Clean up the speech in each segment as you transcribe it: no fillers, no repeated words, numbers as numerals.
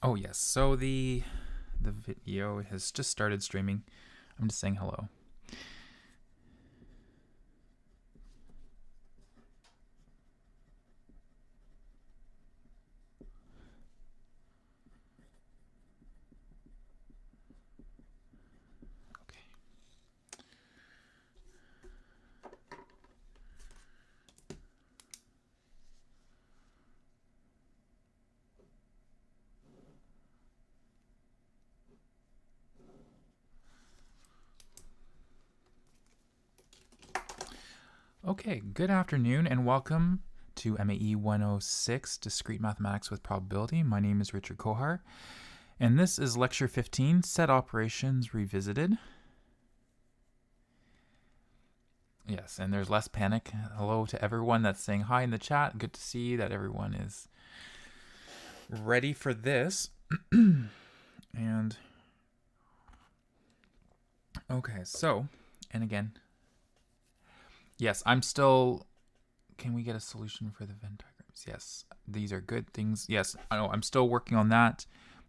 Oh yes, so the video has just started streaming. I'm just saying hello. Okay. Okay, good afternoon and welcome to MAE 106, Discrete Mathematics with Probability. My name is Richard Kohar, and this is Lecture 15, Set Operations Revisited. Yes, and there's less panic. Hello to everyone that's saying hi in the chat. Good to see that everyone is ready for this. And okay, so, and again, yes, I'm still. Can we get a solution for the Venn diagrams? Yes, these are good things. Yes, I know. I'm still working on that.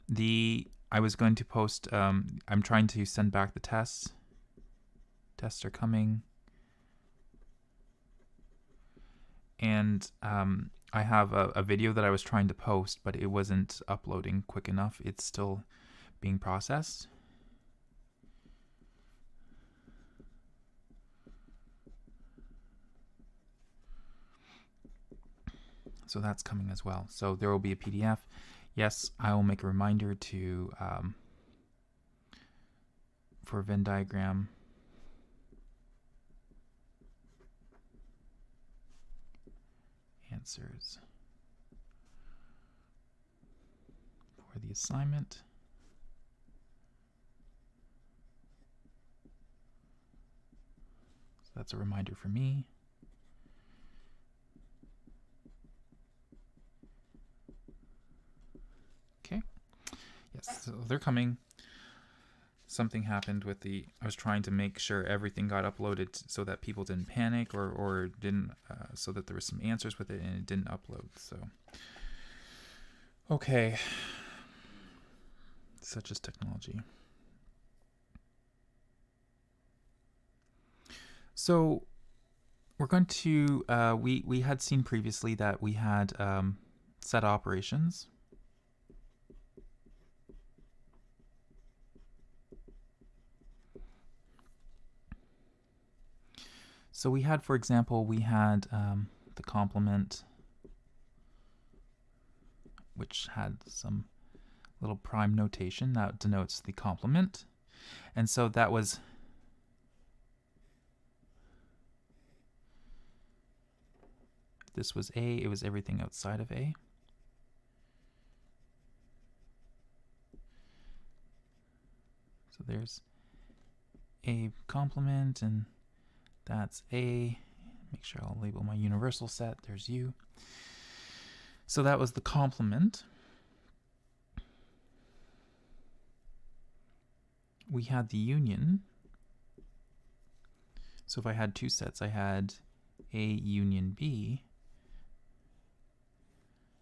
I was going to post. I'm trying to send back the tests. Tests are coming, and I have a video that I was trying to post, but it wasn't uploading quick enough. It's still being processed. So that's coming as well. So there will be a PDF. Yes, I will make a reminder to for Venn diagram answers for the assignment. So that's a reminder for me. Okay. Yes, so they're coming. Something happened with I was trying to make sure everything got uploaded so that people didn't panic or didn't, so that there was some answers with it and it didn't upload. So, okay. Such is technology. So we're going to, we had seen previously that we had set operations. So we had, for example, we had the complement, which had some little prime notation that denotes the complement. And so that was this was A, it was everything outside of A. So there's A complement, and that's A. Make sure I'll label my universal set. There's U. So that was the complement. We had the union. So if I had two sets, I had A union B.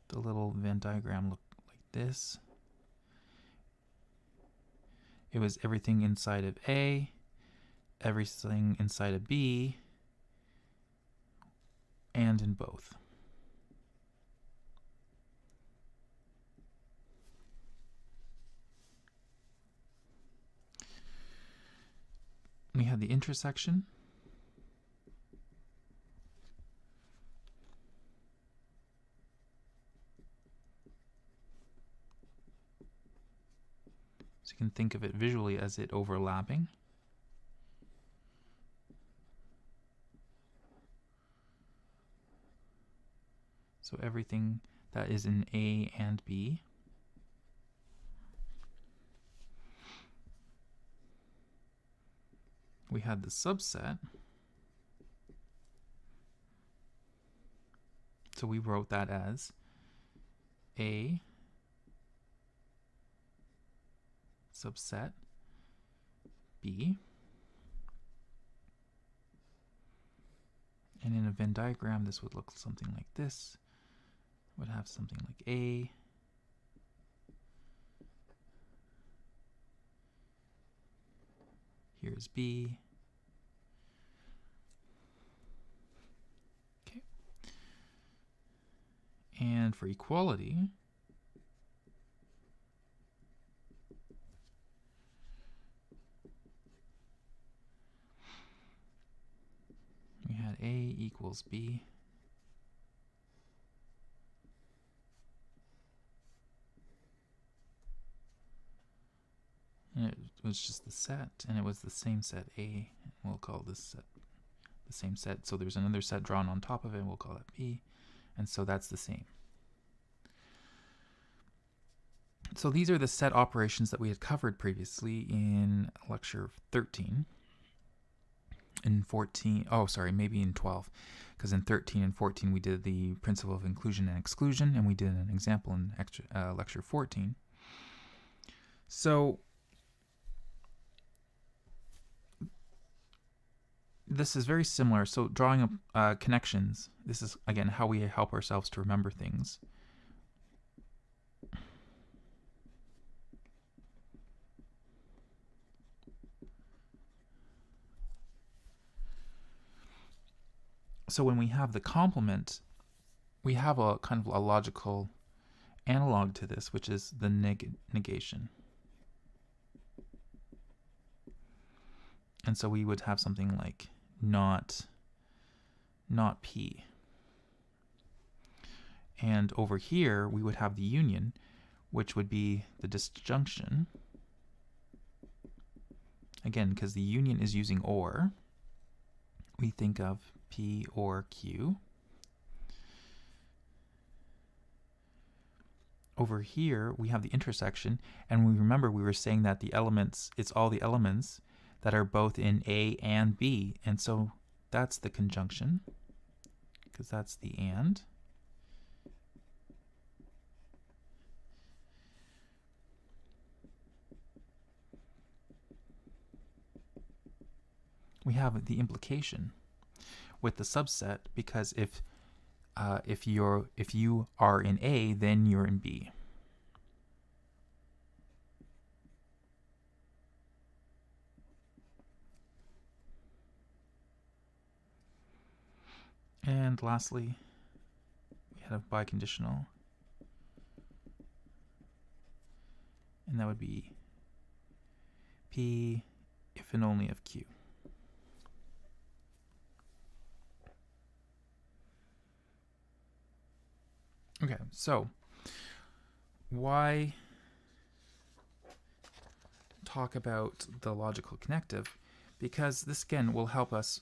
The little Venn diagram looked like this. It was everything inside of A, everything inside of B, and in both. We had the intersection. So you can think of it visually as it overlapping. So everything that is in A and B. We had the subset. So we wrote that as A subset B. And in a Venn diagram, this would look something like this. Would have something like A Here's B. Okay. And for equality, we had A equals B. And it was just the set, and it was the same set A. We'll call this set the same set. So there's another set drawn on top of it, and we'll call that B. And so that's the same. So these are the set operations that we had covered previously in lecture 13. In 14, oh sorry, maybe in 12, because in 13 and 14 we did the principle of inclusion and exclusion, and we did an example in lecture 14. So this is very similar. So drawing up connections, this is again how we help ourselves to remember things. So when we have the complement, we have a kind of a logical analog to this, which is the negation. And so we would have something like not P. And over here, we would have the union, which would be the disjunction. Again, because the union is using or, we think of P or Q. Over here, we have the intersection, and we remember we were saying that the elements, it's all the elements that are both in A and B, and so that's the conjunction, because that's the and. We have the implication with the subset, because if you are in A, then you're in B. And lastly, we have biconditional, and that would be P if and only if Q. Okay, so why talk about the logical connective? Because this again will help us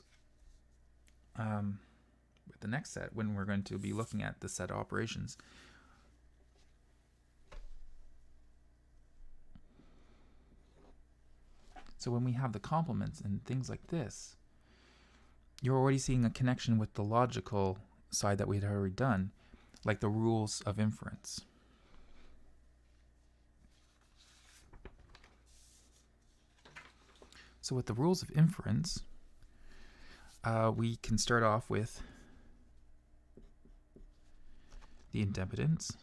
with the next set when we're going to be looking at the set operations. So when we have the complements and things like this, you're already seeing a connection with the logical side that we had already done, like the rules of inference. So with the rules of inference, we can start off with the idempotence.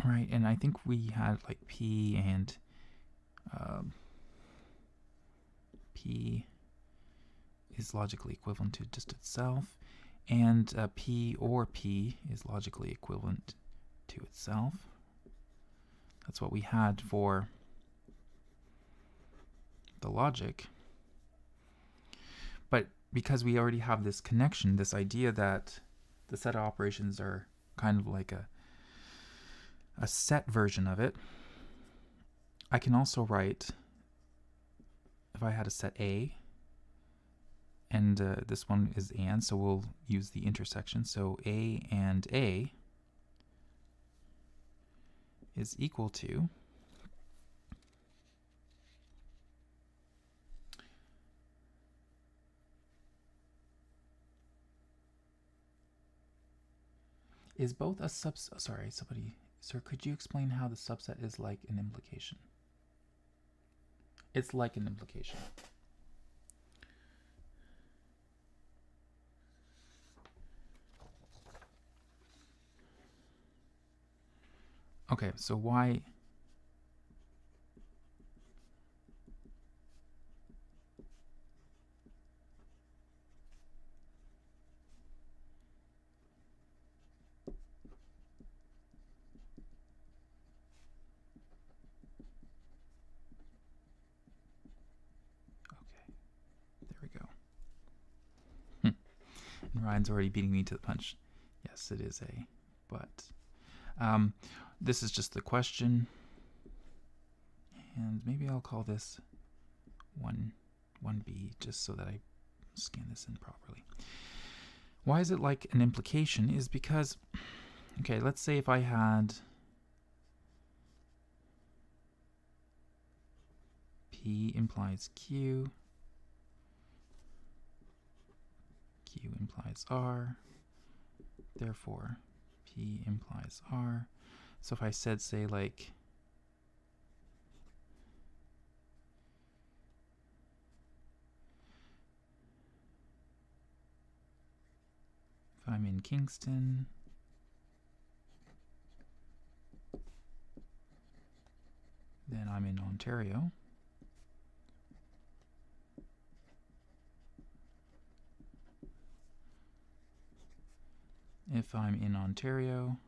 Right, and I think we had like P and P is logically equivalent to just itself, and P or P is logically equivalent to itself. That's what we had for the logic. But because we already have this connection, this idea that the set of operations are kind of like a set version of it, I can also write, if I had a set A, and this one is and, so we'll use the intersection. So A and A is equal to is both a subset. Sorry, somebody, sir, could you explain how the subset is like an implication? It's like an implication. Okay, so why? Okay, there we go. And Ryan's already beating me to the punch. Yes, it is a, but this is just the question. And maybe I'll call this 1b just so that I scan this in properly. Why is it like an implication is because, okay, let's say if I had P implies Q, Q implies R, therefore P implies R. So if I said, say, like, if I'm in Kingston, then I'm in Ontario. If I'm in Ontario,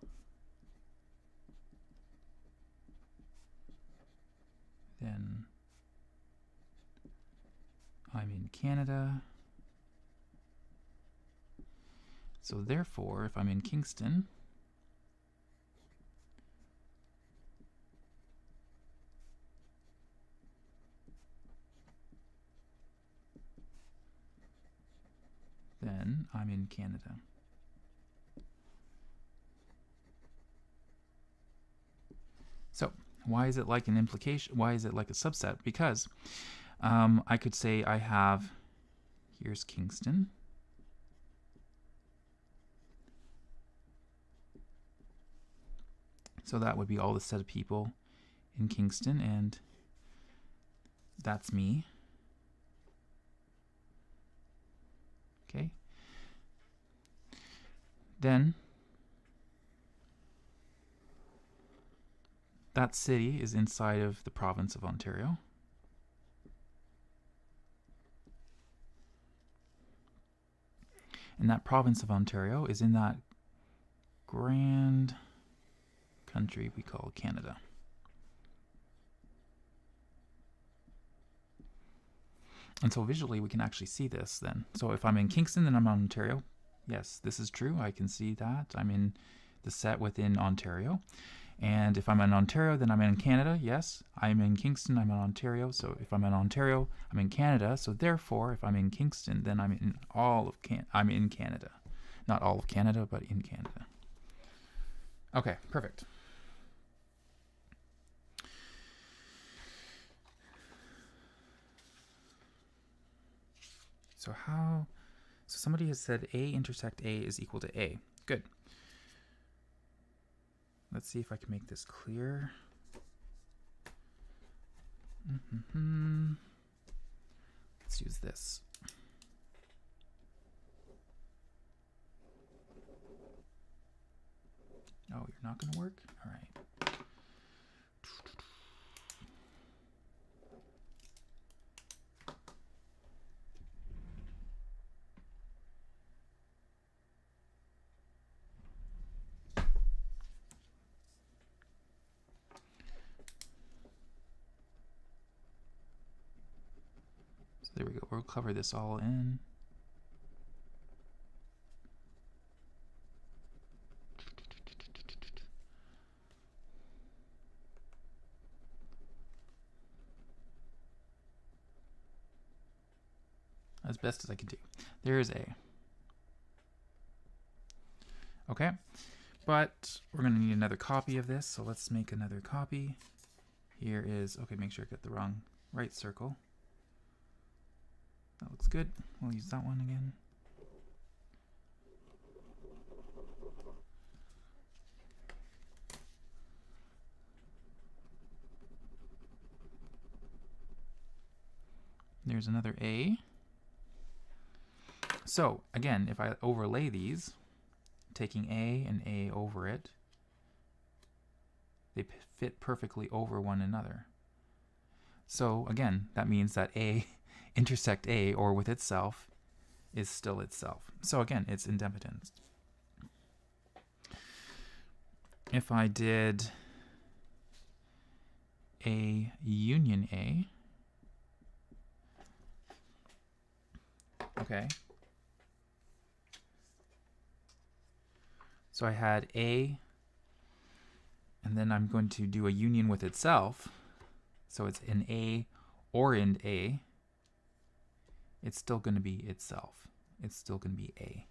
then I'm in Canada. So therefore, if I'm in Kingston, then I'm in Canada. So why is it like an implication? Why is it like a subset? Because I could say I have, here's Kingston. So that would be all the set of people in Kingston, and that's me. Okay. Then that city is inside of the province of Ontario. And that province of Ontario is in that grand country we call Canada. And so visually we can actually see this then. So if I'm in Kingston, then I'm in Ontario. Yes, this is true. I can see that. I'm in the set within Ontario. And if I'm in Ontario, then I'm in Canada. Yes, I'm in Kingston, I'm in Ontario. So if I'm in Ontario, I'm in Canada. So therefore, if I'm in Kingston, then I'm in I'm in Canada. Not all of Canada, but in Canada. Okay, perfect. So somebody has said A intersect A is equal to A. Good. Let's see if I can make this clear. Let's use this. Oh, you're not going to work? All right. So there we go. We'll cover this all in. As best as I can do. There is A. Okay, but we're going to need another copy of this, so let's make another copy. Here is, okay, make sure I get the right circle. That looks good. We'll use that one again. There's another A. So again, if I overlay these, taking A and A over it, They fit perfectly over one another. So again, that means that A intersect A, or with itself, is still itself. So again, it's idempotence. If I did A union A, okay, so I had A, and then I'm going to do a union with itself. So it's an A or in A. It's still going to be itself. It's still going to be A.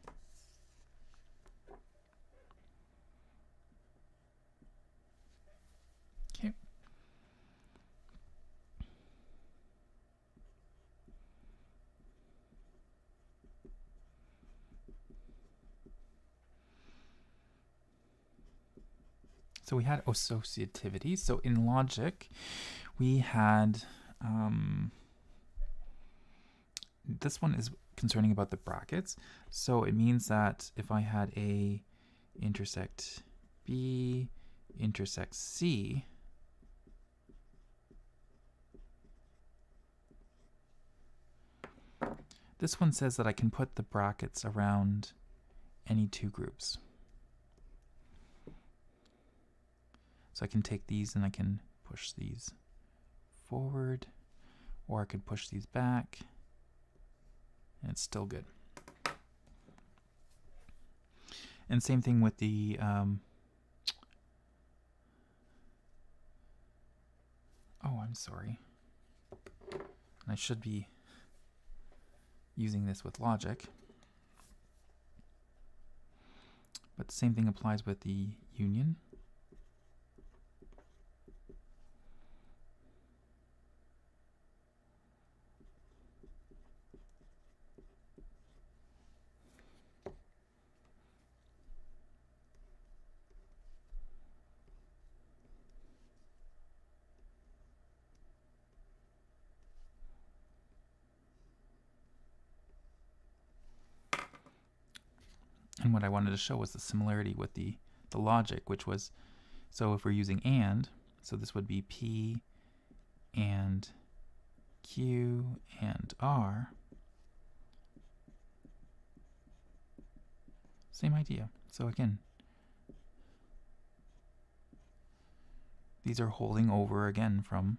Okay. So we had associativity. So in logic, we had this one is concerning about the brackets. So it means that if I had A intersect B intersect C, this one says that I can put the brackets around any two groups. So I can take these and I can push these forward, or I could push these back, and it's still good. And same thing with the oh, I'm sorry. I should be using this with logic. But the same thing applies with the union. And what I wanted to show was the similarity with the logic, which was, so if we're using and, so this would be P and Q and R. Same idea. So again, these are holding over again from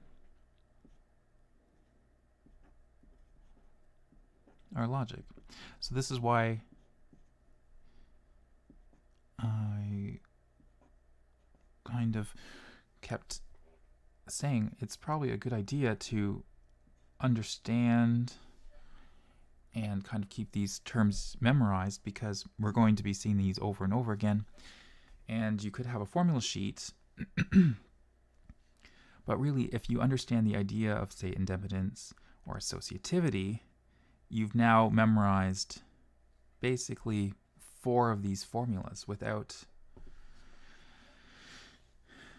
our logic. So this is why I kind of kept saying it's probably a good idea to understand and kind of keep these terms memorized, because we're going to be seeing these over and over again. And you could have a formula sheet, but really if you understand the idea of, say, idempotence or associativity, you've now memorized basically 4 of these formulas without,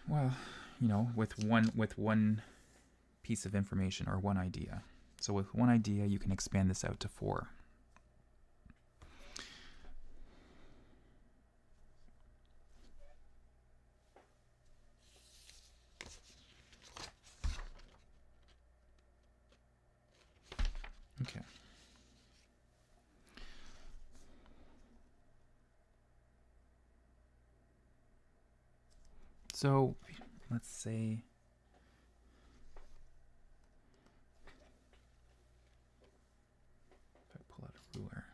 well, you know, with one piece of information or one idea. So with one idea, you can expand this out to 4. Okay. So let's say if I pull out a ruler.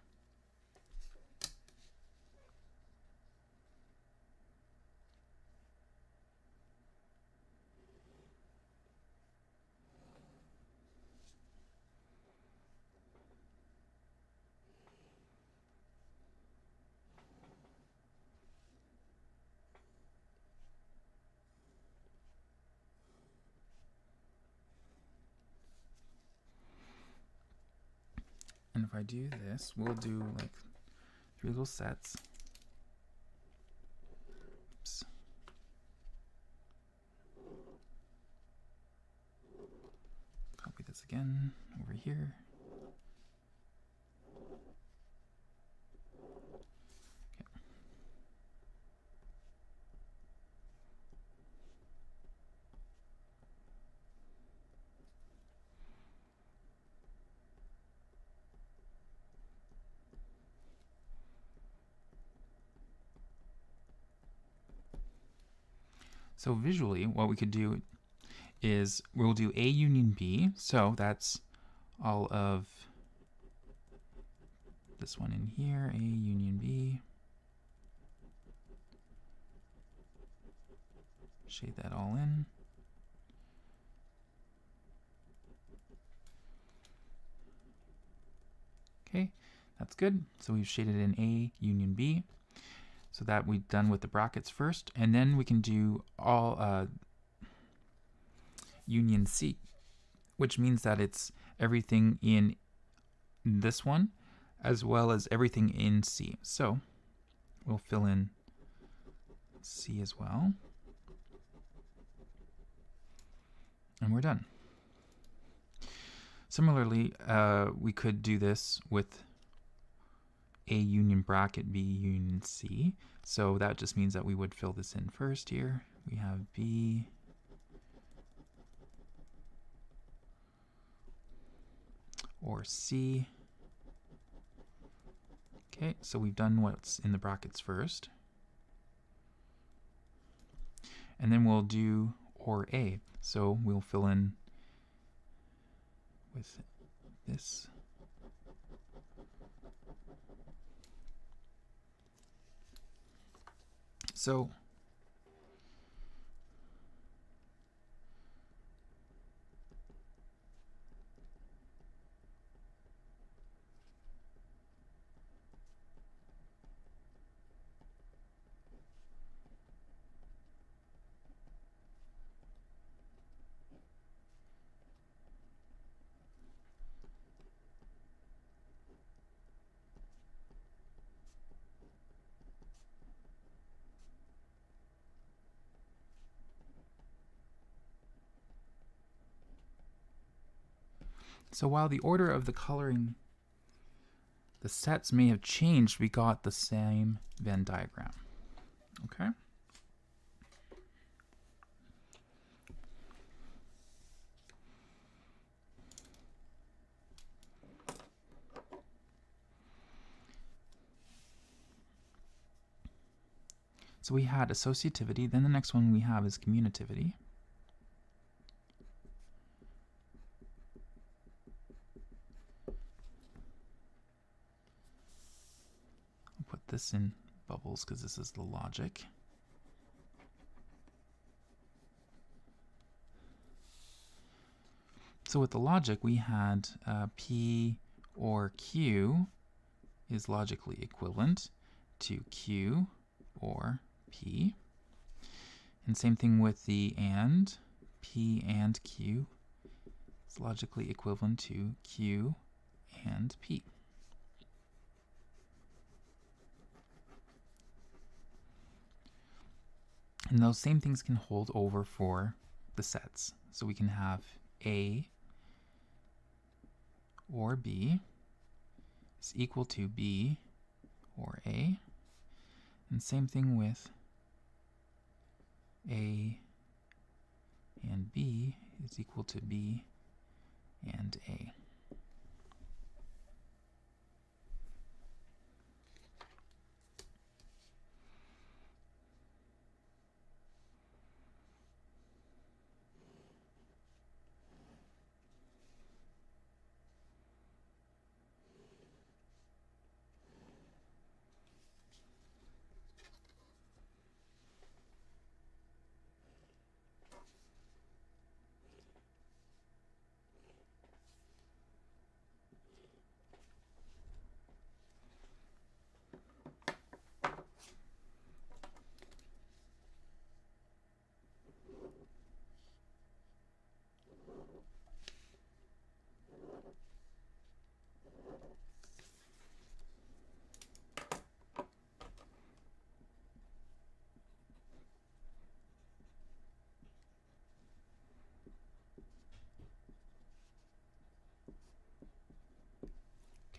And if I do this, we'll do like 3 little sets. Oops. Copy this again over here. Okay. So visually, what we could do is we'll do A union B. So that's all of this one in here, A union B. Shade that all in. Okay, that's good. So we've shaded in A union B. So that we've done with the brackets first. And then we can do all union C, which means that it's everything in this one as well as everything in C. So we'll fill in C as well. And we're done. Similarly, we could do this with A union bracket B union C. So that just means that we would fill this in first here. We have B or C. Okay, so we've done what's in the brackets first. And then we'll do or A. So we'll fill in with this. So while the order of the coloring, the sets may have changed, we got the same Venn diagram. Okay? So we had associativity, then the next one we have is commutativity. I'll put this in bubbles because this is the logic. So with the logic, we had P or Q is logically equivalent to Q or P. And same thing with the and. P and Q is logically equivalent to Q and P. And those same things can hold over for the sets. So we can have A or B is equal to B or A. And same thing with A and B is equal to B and A.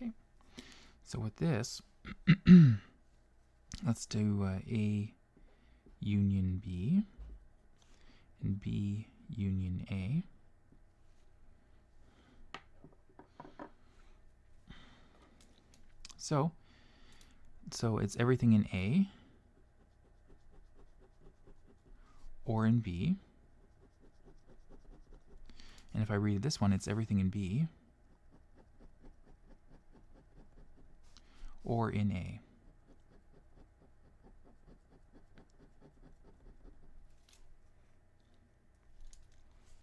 Okay, so with this, let's do A union B and B union A. So it's everything in A or in B. And if I read this one, it's everything in B or in A.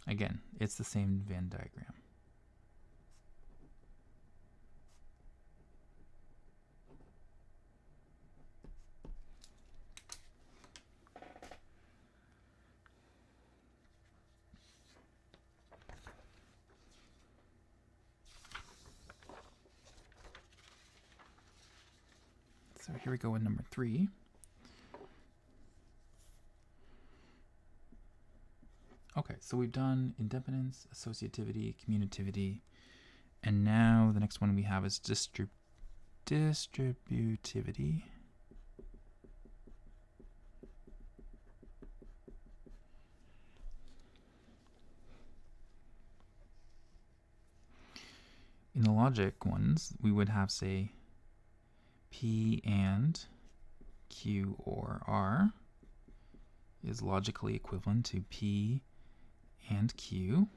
Again, it's the same Venn diagram. So here we go with number 3. Okay, so we've done independence, associativity, commutativity, and now the next one we have is distributivity. In the logic ones, we would have, say, P and Q or R is logically equivalent to P and Q,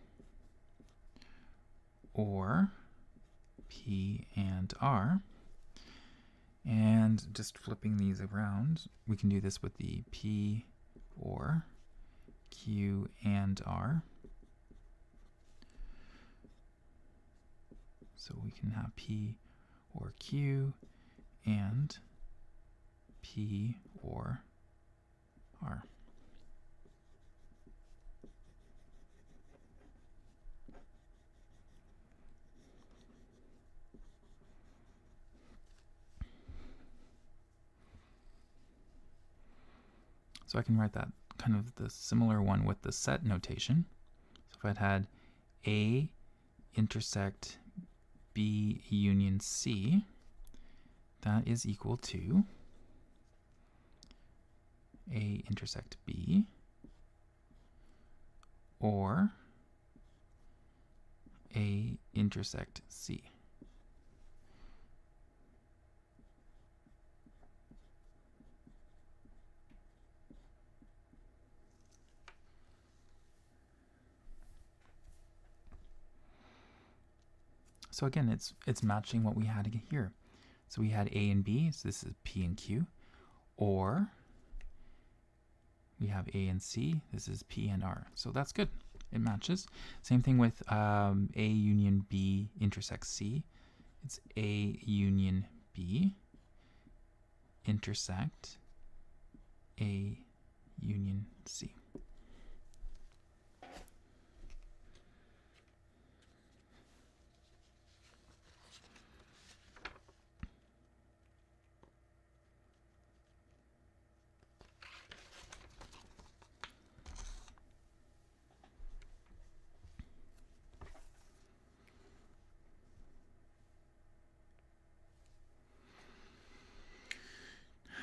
or P and R. And just flipping these around, we can do this with the P or Q and R. So we can have P or Q and P or R. So I can write that kind of the similar one with the set notation. So if I'd had A intersect B union C, that is equal to A intersect B or A intersect C. So again, it's matching what we had here. So we had A and B, so this is P and Q, or we have A and C, this is P and R. So that's good, it matches. Same thing with A union B intersects C. It's A union B intersect A union C.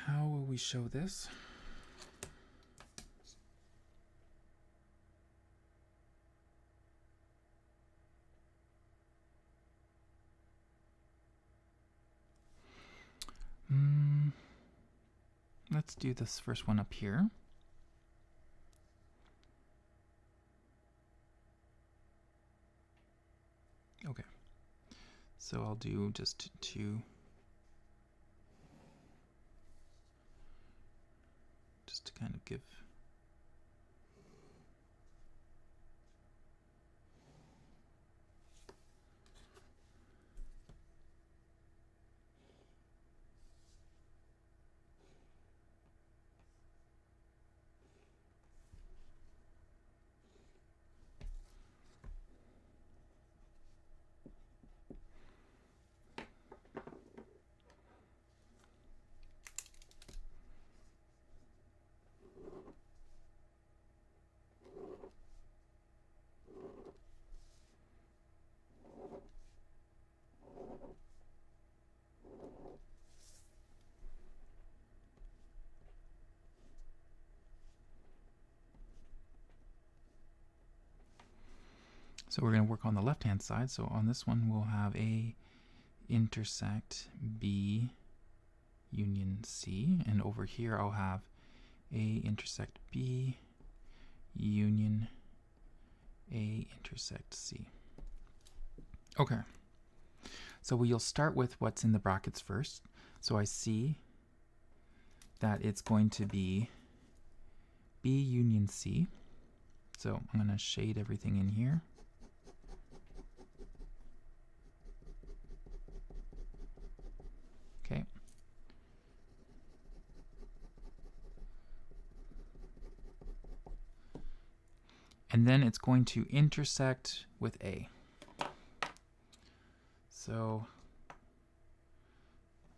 How will we show this? Let's do this first one up here. Okay, so I'll do just 2. Just to kind of give So we're going to work on the left-hand side. So on this one, we'll have A intersect B union C. And over here, I'll have A intersect B union A intersect C. Okay. So we'll start with what's in the brackets first. So I see that it's going to be B union C. So I'm going to shade everything in here. Okay. And then it's going to intersect with A. So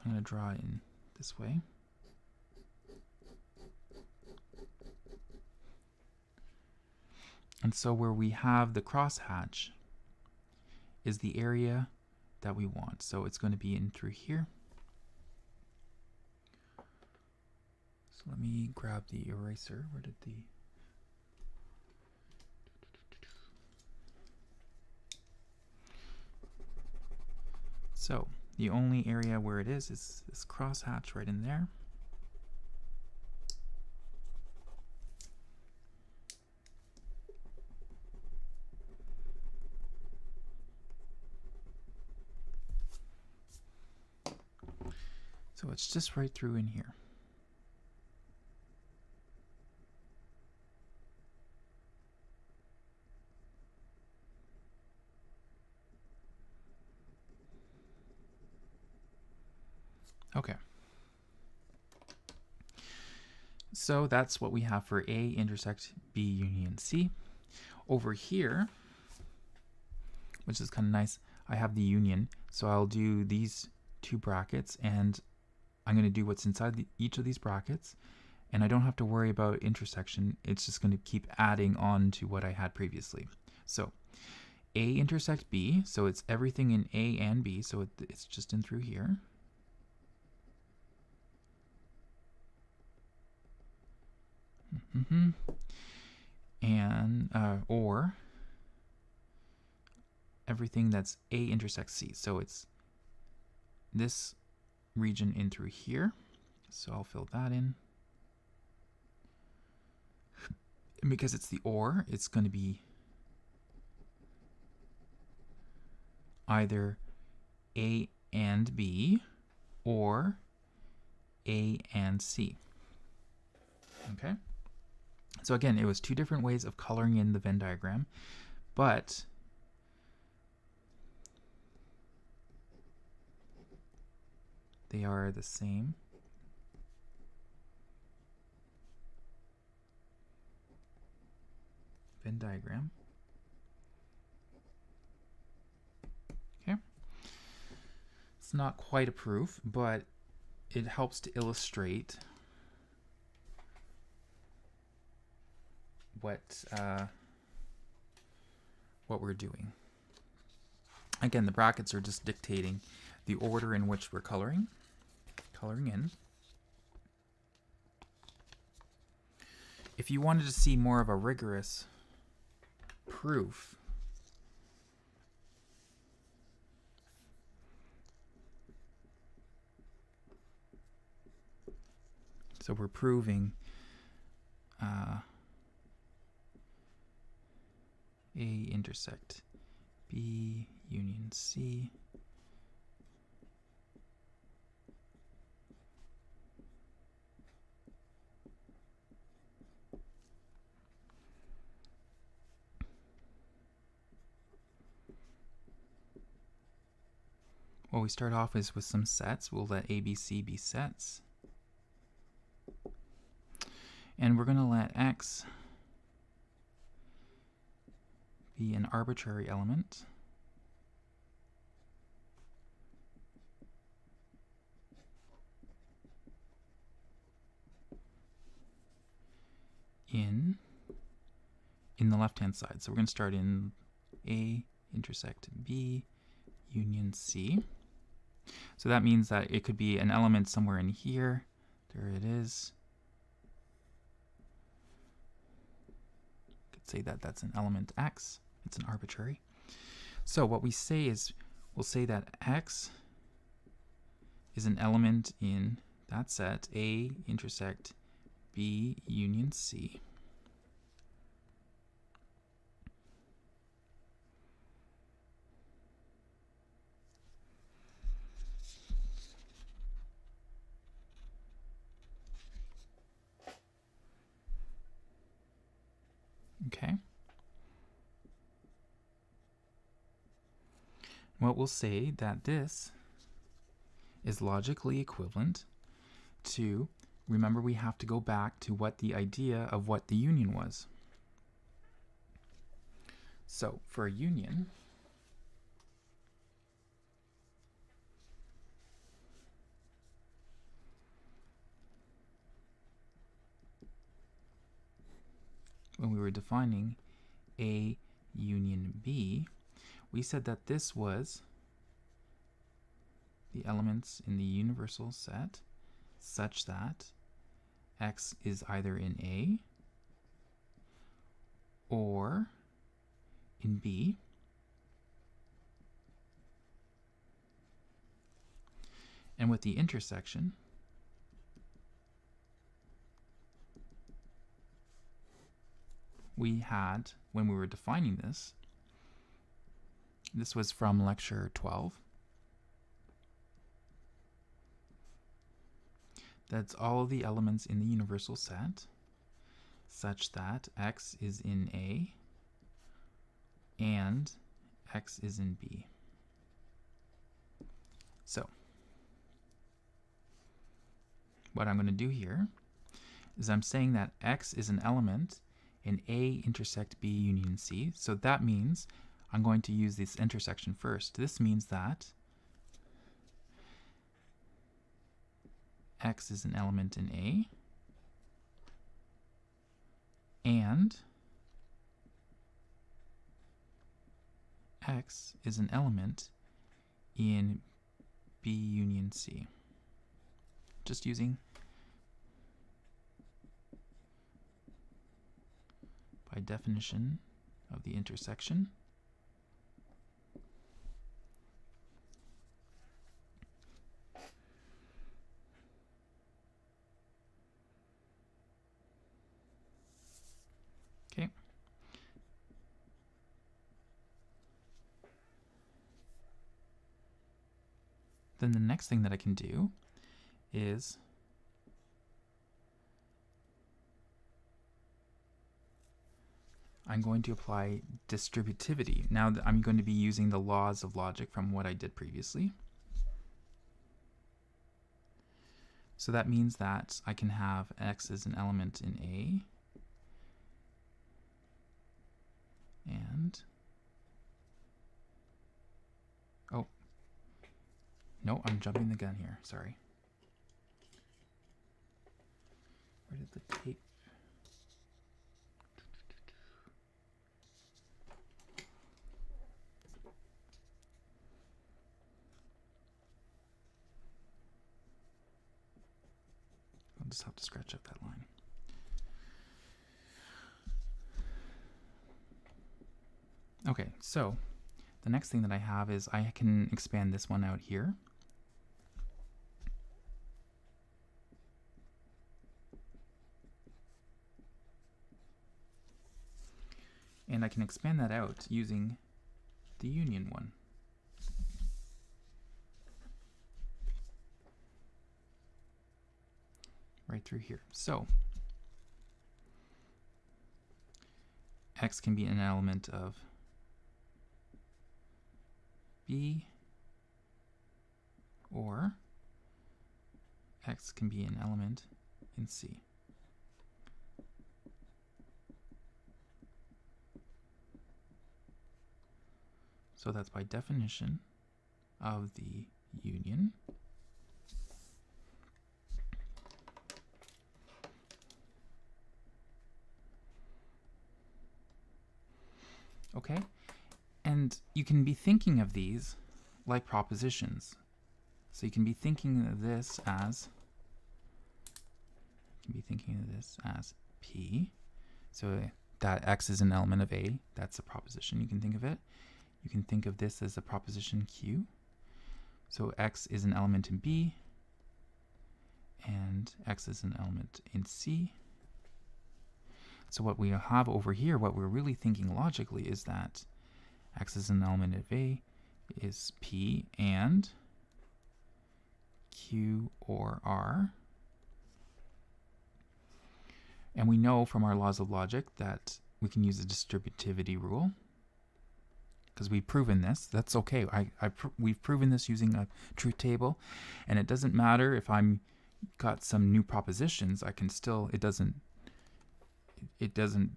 I'm going to draw it in this way. And so where we have the crosshatch is the area that we want. So it's going to be in through here. So let me grab the eraser. Where did the... So the only area where it is this crosshatch right in there. So it's just right through in here. Okay. So that's what we have for A intersect B union C. Over here, which is kind of nice, I have the union. So I'll do these two brackets, and I'm going to do what's inside each of these brackets. And I don't have to worry about intersection. It's just going to keep adding on to what I had previously. So A intersect B, so it's everything in A and B, so it's just in through here. And or everything that's A intersects C. So it's this region in through here. So I'll fill that in. And because it's the or, it's going to be either A and B or A and C. Okay? So again, it was two different ways of coloring in the Venn diagram, but they are the same. Venn diagram. Okay. It's not quite a proof, but it helps to illustrate what we're doing. Again, the brackets are just dictating the order in which we're coloring in. If you wanted to see more of a rigorous proof, so we're proving A intersect B union C. Well, we start off is with some sets. We'll let A, B, C be sets. And we're going to let X be an arbitrary element. In the left-hand side. So we're going to start in A intersect B union C. So that means that it could be an element somewhere in here. There it is. Could say that that's an element X. It's an arbitrary. So what we say is, we'll say that X is an element in that set A intersect B union C. Okay. Well, we'll say that this is logically equivalent to, remember we have to go back to what the idea of what the union was. So for a union, when we were defining A union B, we said that this was the elements in the universal set such that X is either in A or in B, and with the intersection, we had, when we were defining this, this was from lecture 12, that's all of the elements in the universal set such that X is in A and X is in B. So what I'm going to do here is I'm saying that X is an element in A intersect B union C. So that means I'm going to use this intersection first. This means that X is an element in A and X is an element in B union C. Just using by definition of the intersection. Okay. Then the next thing that I can do is I'm going to apply distributivity. Now I'm going to be using the laws of logic from what I did previously. So that means that I can have X as an element in A and, oh, no, I'm jumping the gun here, sorry. Where did the tape? I'll just have to scratch up that line. Okay, so the next thing that I have is I can expand this one out here. And I can expand that out using the union one. Right through here. So X can be an element of B, or X can be an element in C. So that's by definition of the union. Okay, and you can be thinking of these like propositions. So you can be thinking of this as, P. So that X is an element of A. That's a proposition. You can think of it. You can think of this as a proposition Q. So X is an element in B, and X is an element in C. So what we have over here, what we're really thinking logically, is that X is an element of A is P and Q or R. And we know from our laws of logic that we can use the distributivity rule because we've proven this. That's okay. We've proven this using a truth table, and it doesn't matter if I'm got some new propositions. I can still, it doesn't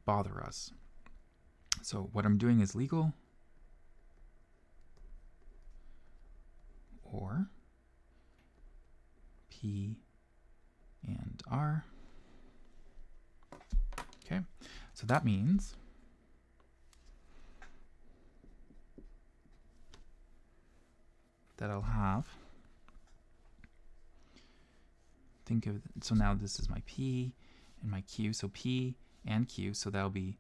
bother us. So what I'm doing is legal or P and R. Okay, so that means that I'll have, think of, so now this is my P and my Q, so P and Q, so that'll be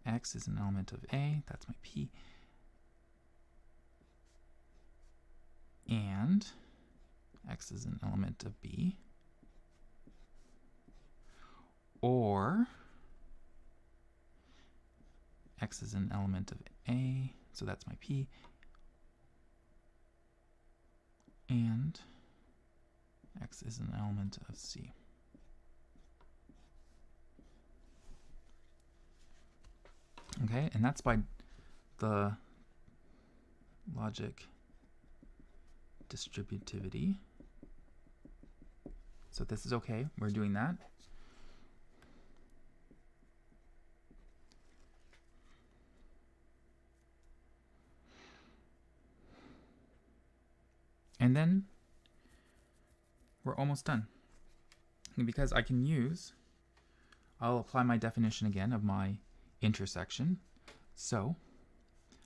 X is an element of A, that's my P, and X is an element of B, or X is an element of A, so that's my P, and X is an element of C. Okay, and that's by the logic distributivity. So this is okay, we're doing that. And then we're almost done. And because I can use, I'll apply my definition again of my intersection. So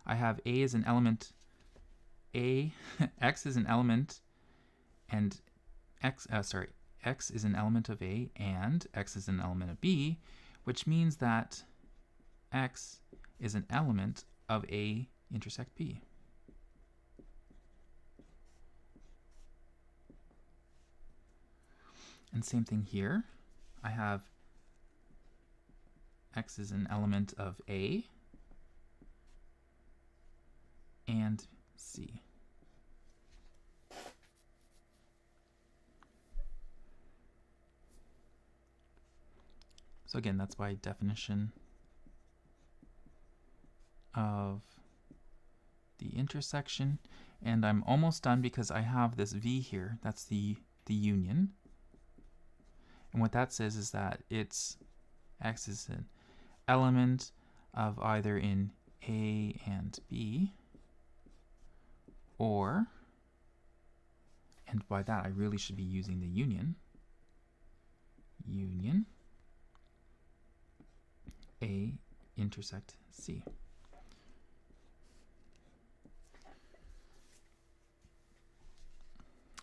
I have A as an element, X is an element, and X is an element of A and X is an element of B, which means that X is an element of A intersect B. And same thing here. I have X is an element of A and C. So again, that's by definition of the intersection. And I'm almost done because I have this V here. That's the union. And what that says is that it's X is an element of either in A and B, or, and by that I really should be using the union, A intersect C.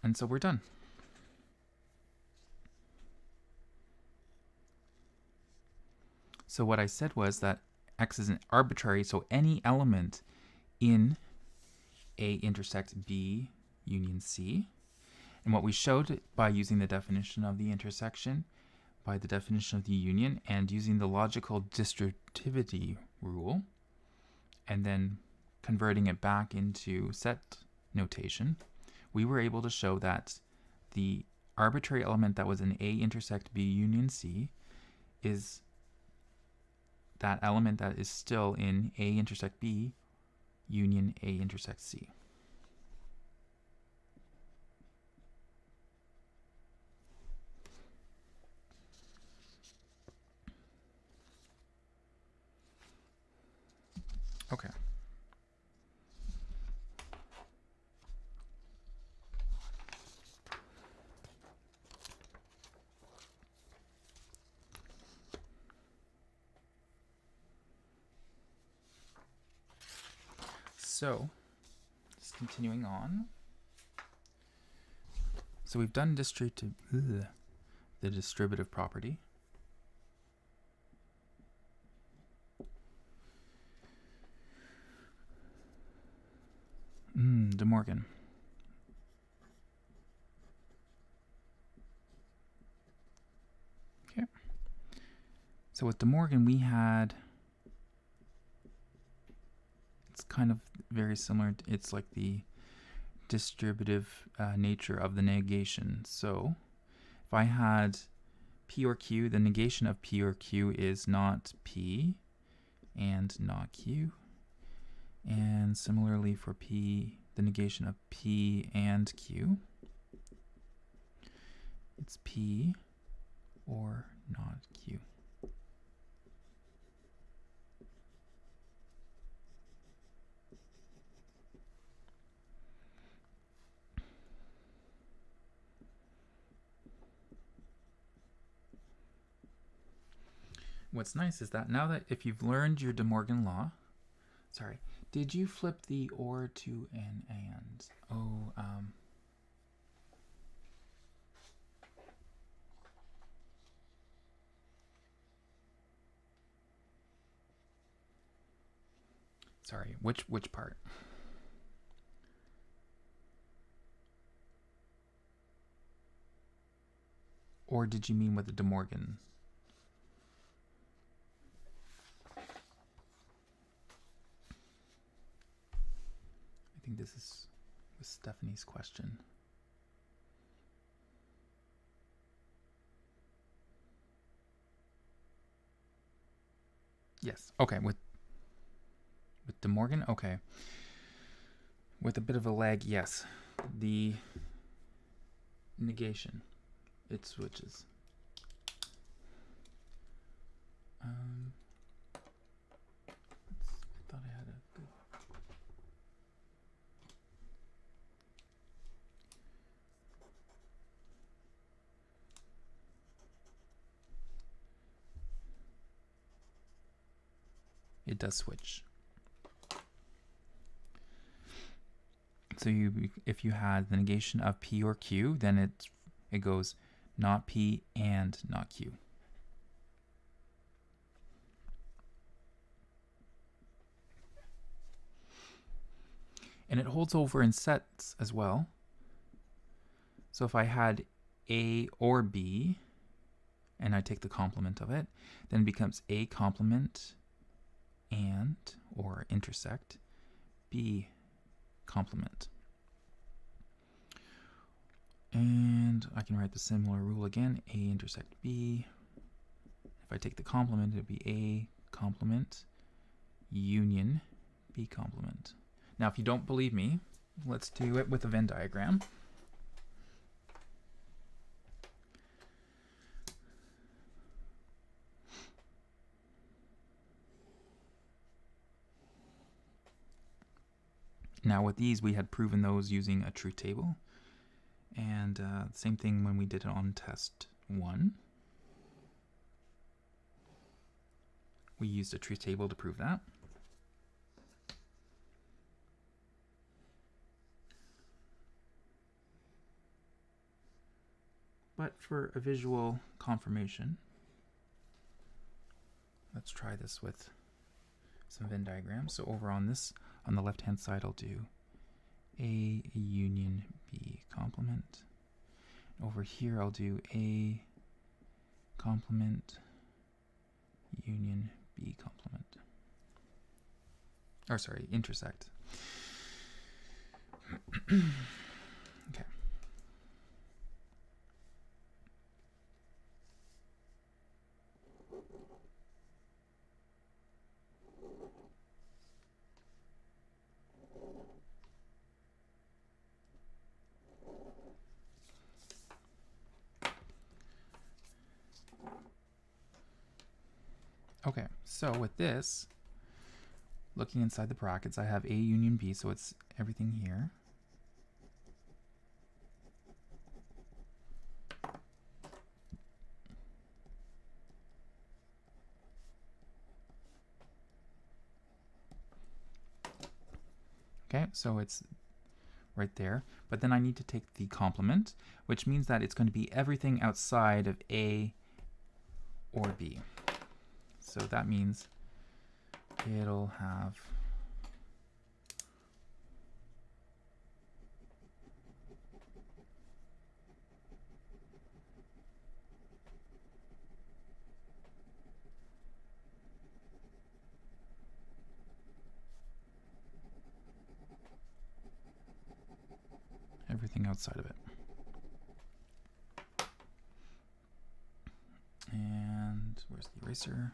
And so we're done. So what I said was that X is an arbitrary, so any element in A intersect B union C. And what we showed by using the definition of the intersection, by the definition of the union, and using the logical distributivity rule, and then converting it back into set notation, we were able to show that the arbitrary element that was in A intersect B union C is that element that is still in A intersect B union A intersect C. Okay. So, just continuing on. So we've done the distributive property. De Morgan. Okay. So with De Morgan, we had, it's kind of very similar. It's like the distributive nature of the negation. So if I had P or Q, the negation of P or Q is not P. and not Q. And similarly for P, the negation of P and Q, it's P or not Q. What's nice is that now that if you've learned your De Morgan law, sorry, did you flip the or to an and? Oh, sorry, which part? Or did you mean with the De Morgan? I think this is with Stephanie's question. Yes. Okay. With De Morgan. Okay. With a bit of a lag. Yes. The negation. It switches. I thought I had a good. It does switch. So if you had the negation of P or Q, then it goes not P and not Q. And it holds over in sets as well. So if I had A or B, and I take the complement of it, then it becomes A complement and, or intersect, B complement. And I can write the similar rule again, A intersect B. If I take the complement, it would be A complement union B complement. Now, if you don't believe me, let's do it with a Venn diagram. Now with these, we had proven those using a truth table. And same thing when we did it on test 1. We used a truth table to prove that. But for a visual confirmation, let's try this with some Venn diagrams. So over on this, on the left-hand side, I'll do A union B complement. Over here, I'll do A complement union B complement. Or sorry, intersect. Okay. Okay, so with this, looking inside the brackets, I have A union B, so it's everything here. Okay, so it's right there. But then I need to take the complement, which means that it's going to be everything outside of A or B. So that means it'll have everything outside of it. And where's the eraser?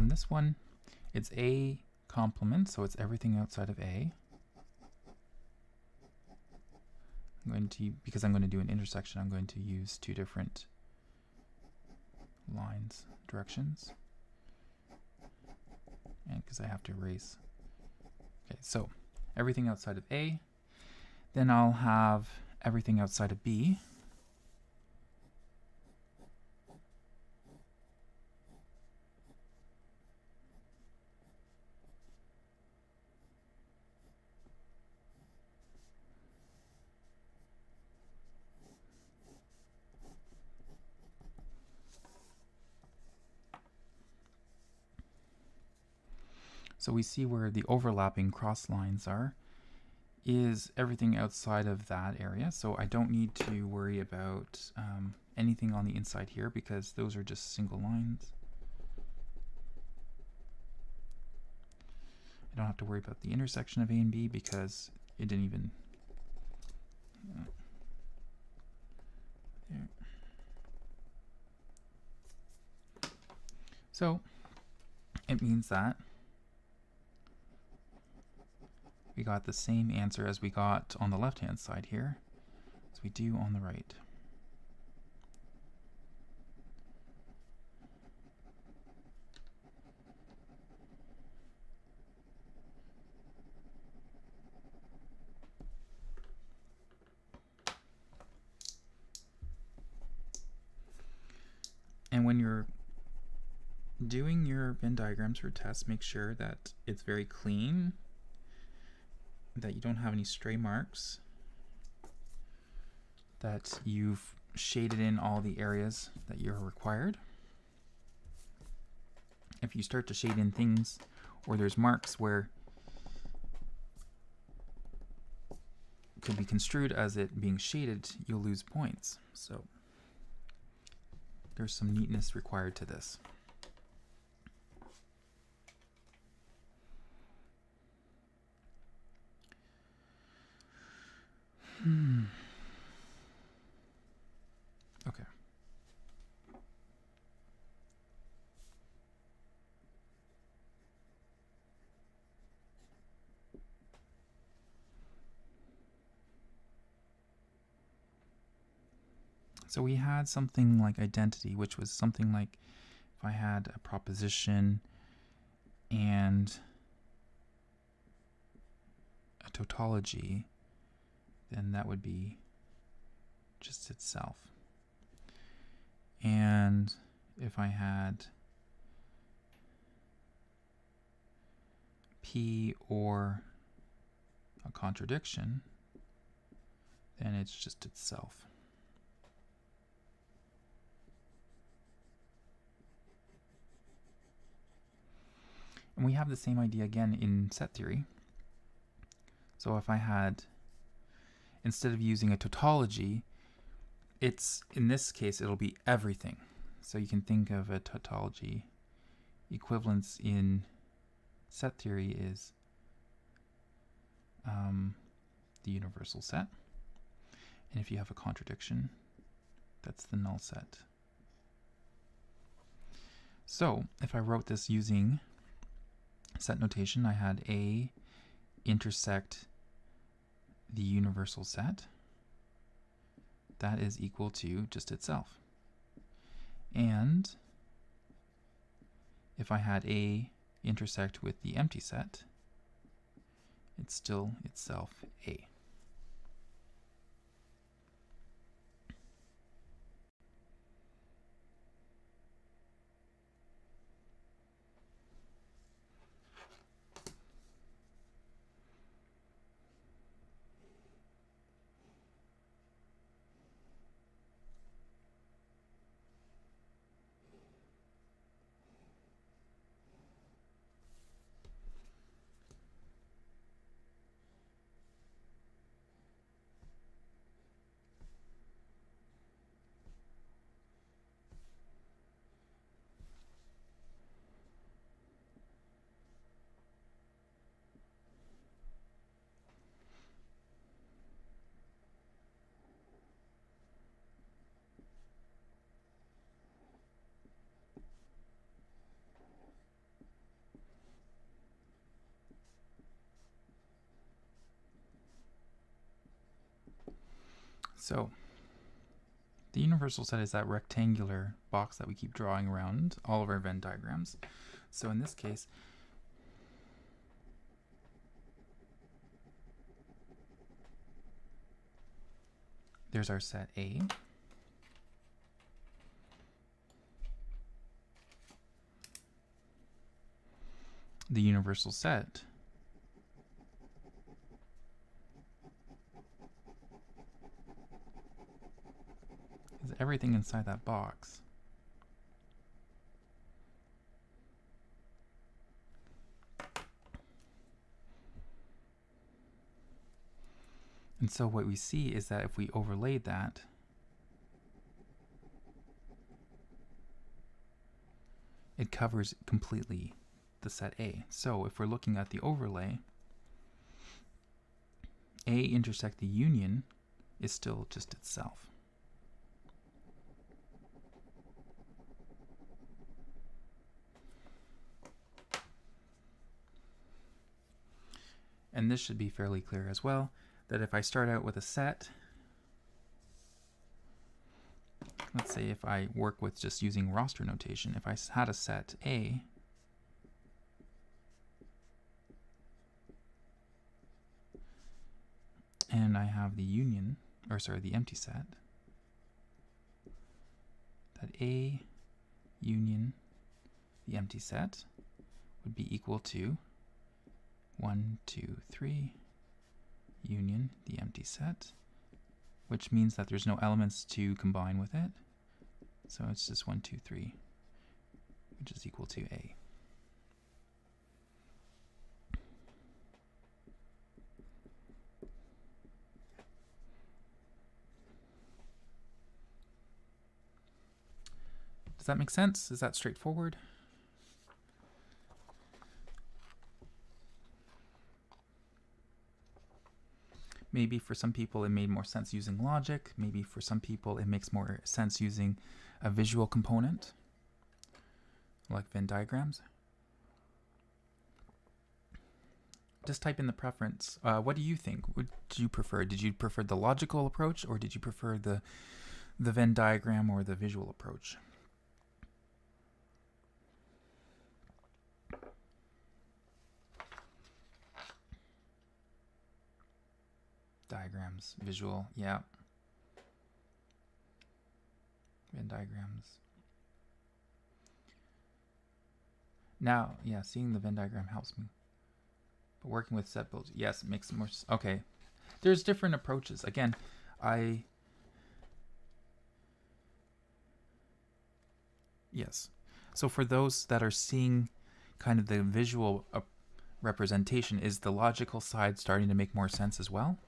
on this one, it's A complement, so it's everything outside of A. I'm going to, because I'm going to do an intersection, I'm going to use two different lines, directions, and because I have to erase. Okay, so everything outside of A, then I'll have everything outside of B. So we see where the overlapping cross lines are, is everything outside of that area. So I don't need to worry about anything on the inside here because those are just single lines. I don't have to worry about the intersection of A and B because it didn't even... there. So it means that we got the same answer as we got on the left-hand side here as we do on the right. And when you're doing your Venn diagrams for tests, make sure that it's very clean, that you don't have any stray marks, that you've shaded in all the areas that you're required. If you start to shade in things or there's marks where it could be construed as it being shaded, you'll lose points. So there's some neatness required to this. Okay. So we had something like identity, which was something like if I had a proposition and a tautology, then that would be just itself. And if I had P or a contradiction, then it's just itself. And we have the same idea again in set theory. So if I had, instead of using a tautology, it's, in this case, it'll be everything. So you can think of a tautology equivalence in set theory is the universal set. And if you have a contradiction, that's the null set. So if I wrote this using set notation, I had A intersect the universal set. That is equal to just itself. And if I had A intersect with the empty set, it's still itself A. So the universal set is that rectangular box that we keep drawing around all of our Venn diagrams. So in this case, there's our set A. The universal set is everything inside that box. And so what we see is that if we overlaid that, it covers completely the set A. So if we're looking at the overlay, A intersect the union is still just itself. And this should be fairly clear as well, that if I start out with a set, let's say if I work with just using roster notation, if I had a set A, and I have the union, or sorry, the empty set, that A union the empty set would be equal to 1, 2, 3 union the empty set, which means that there's no elements to combine with it. So it's just 1, 2, 3, which is equal to A. Does that make sense? Is that straightforward? Maybe for some people it made more sense using logic. Maybe for some people it makes more sense using a visual component, like Venn diagrams. Just type in the preference. What do you think? What did you prefer? Did you prefer the logical approach, or did you prefer the Venn diagram or the visual approach? Diagrams, visual, yeah. Venn diagrams. Now, yeah, seeing the Venn diagram helps me. But working with set builds, yes, it makes more sense. Okay. There's different approaches. Again, yes. So for those that are seeing kind of the visual representation, is the logical side starting to make more sense as well?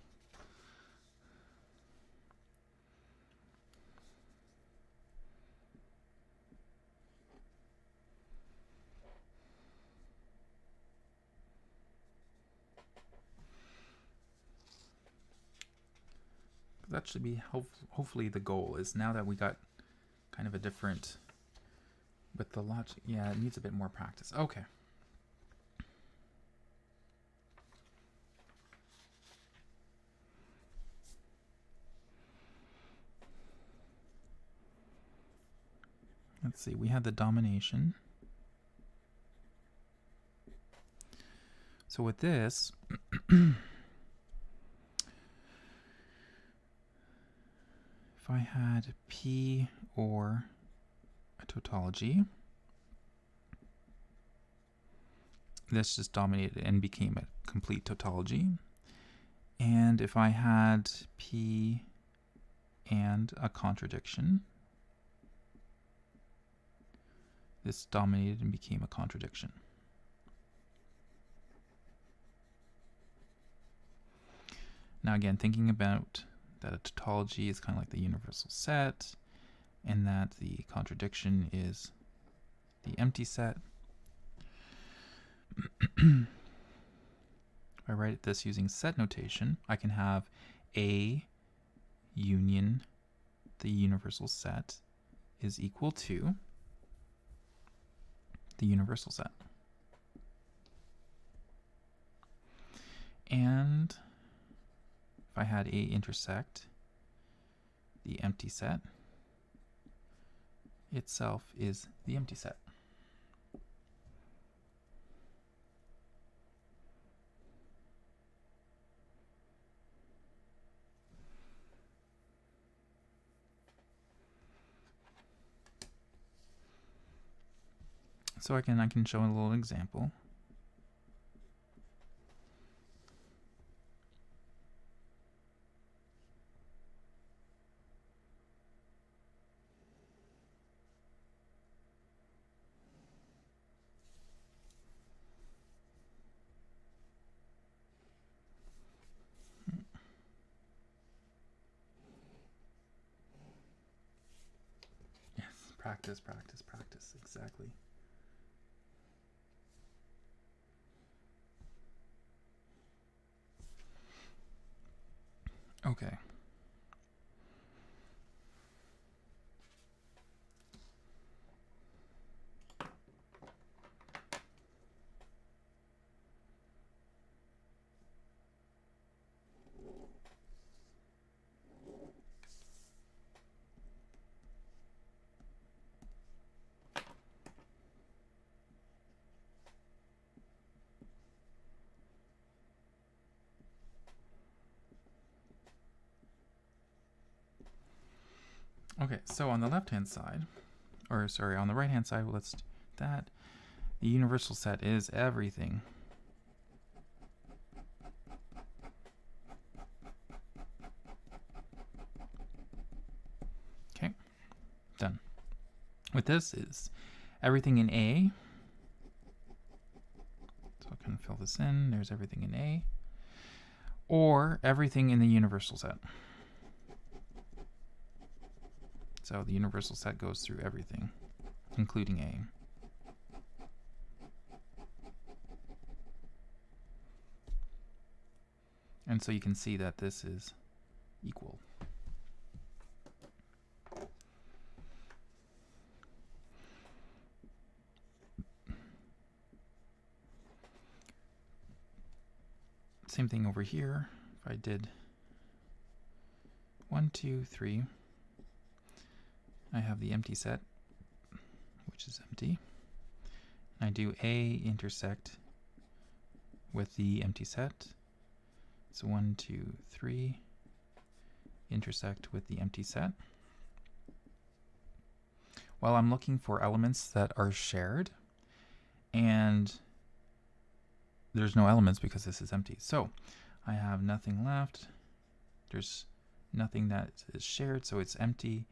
That should be hopefully the goal, is now that we got kind of a different, but the logic, yeah, it needs a bit more practice. Okay. Let's see, we had the domination. So with this, if I had P or a tautology, this just dominated and became a complete tautology. And if I had P and a contradiction, this dominated and became a contradiction. Now again, thinking about that a tautology is kind of like the universal set, and that the contradiction is the empty set. If I write this using set notation, I can have A union the universal set is equal to the universal set. And if I had A intersect the empty set itself is the empty set. So I can show a little example. Yes, practice, practice, practice, exactly. Okay. Okay, so on the left-hand side, or sorry, on the right-hand side, let's do that. The universal set is everything. Okay, done. With this is everything in A. So I can fill this in. There's everything in A. Or everything in the universal set. So the universal set goes through everything, including A. And so you can see that this is equal. Same thing over here. If I did 1, 2, 3, I have the empty set, which is empty. I do A intersect with the empty set. So 1, 2, 3, intersect with the empty set. Well, I'm looking for elements that are shared, and there's no elements because this is empty. So I have nothing left. There's nothing that is shared, so it's empty.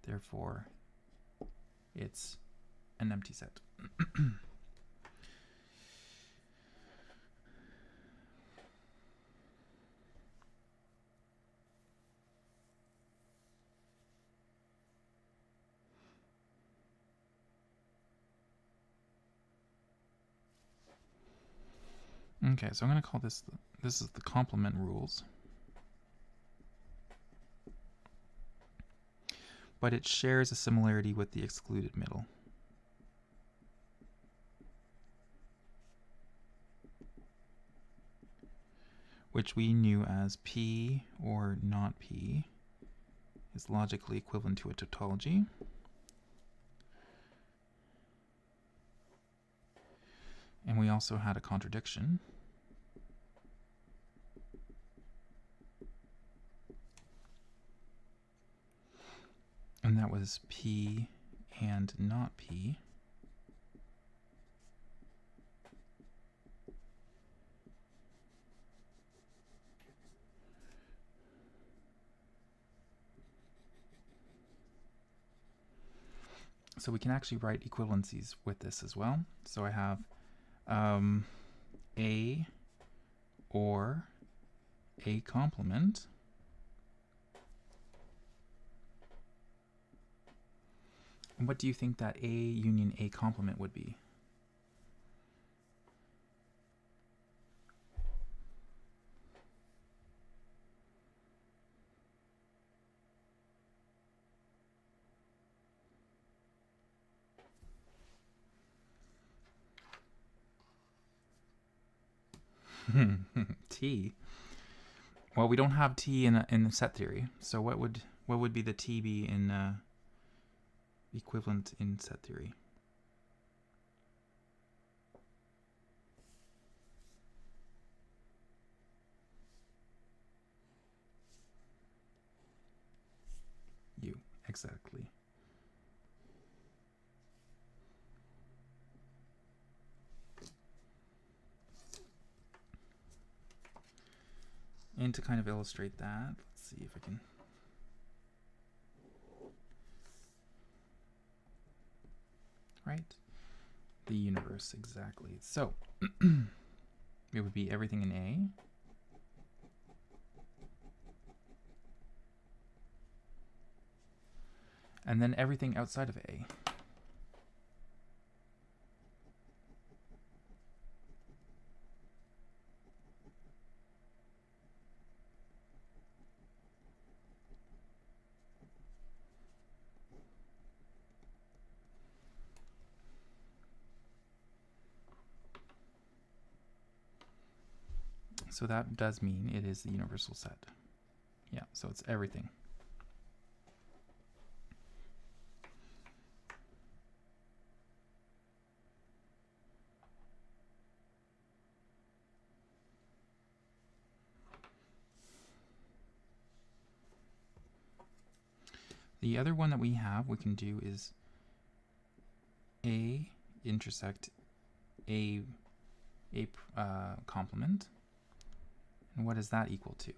Therefore, it's an empty set. Okay, so I'm going to call this, this is the complement rules. But it shares a similarity with the excluded middle. Which we knew as P or not P is logically equivalent to a tautology. And we also had a contradiction. And that was P and not P. So we can actually write equivalencies with this as well. So I have A or A complement and what do you think that A union A complement would be? T. Well, we don't have T in the set theory, so what would What would be the T be in equivalent in set theory? U, exactly. And to kind of illustrate that, let's see if I can. Right? The universe, exactly. So, it would be everything in A. And then everything outside of A. So that does mean it is the universal set. Yeah, so it's everything. The other one that we can do is A intersect A complement. And what is that equal to?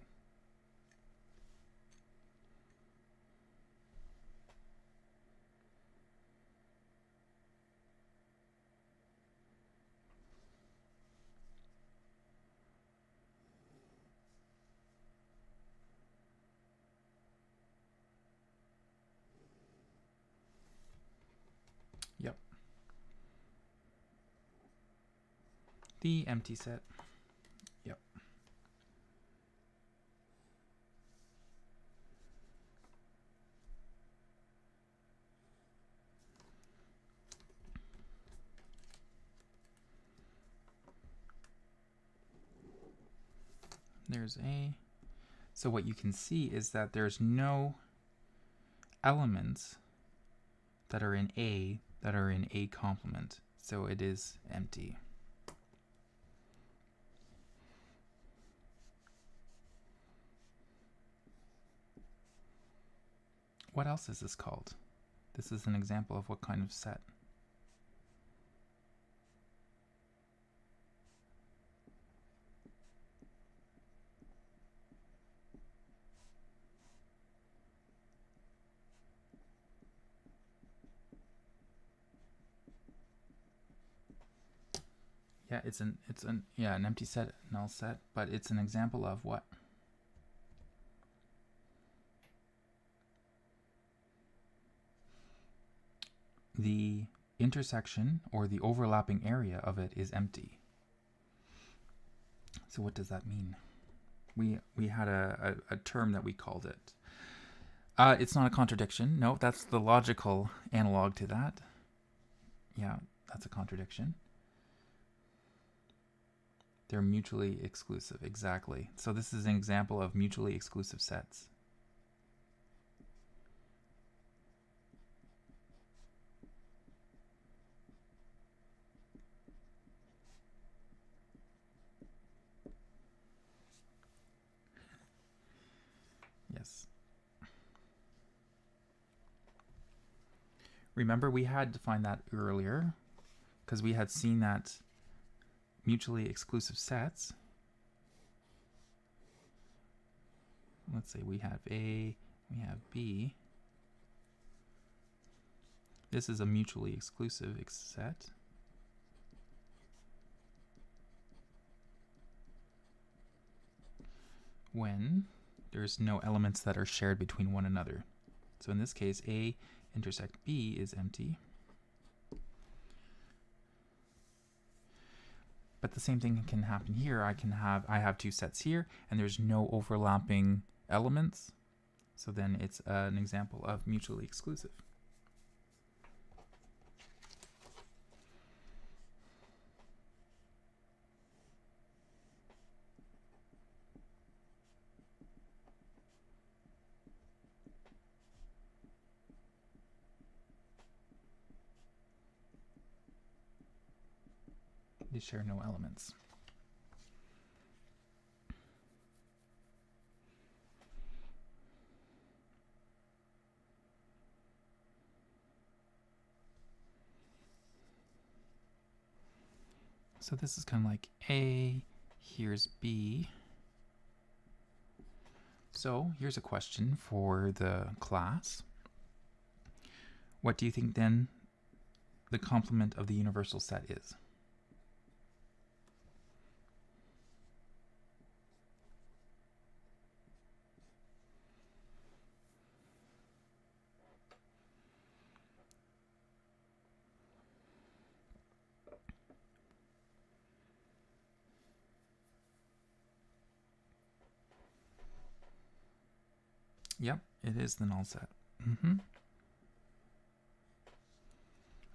Yep. The empty set. Yep. There's A. So what you can see is that there's no elements that are in A that are in A complement. So it is empty. What else is this called? This is an example of what kind of set? Yeah, it's an empty set, null set, but it's an example of what? The intersection or the overlapping area of it is empty. So what does that mean? We had a term that we called it. It's not a contradiction. No, that's the logical analog to that. Yeah, that's a contradiction. They're mutually exclusive, exactly. So this is an example of mutually exclusive sets. Yes. Remember, we had defined that earlier because we had seen that mutually exclusive sets. Let's say we have A, we have B. This is a mutually exclusive set. When there's no elements that are shared between one another. So in this case, A intersect B is empty. But the same thing can happen here. I have two sets here, and there's no overlapping elements. So then it's an example of mutually exclusive. They share no elements. So this is kind of like A, here's B. So here's a question for the class. What do you think then the complement of the universal set is? Yep, it is the null set.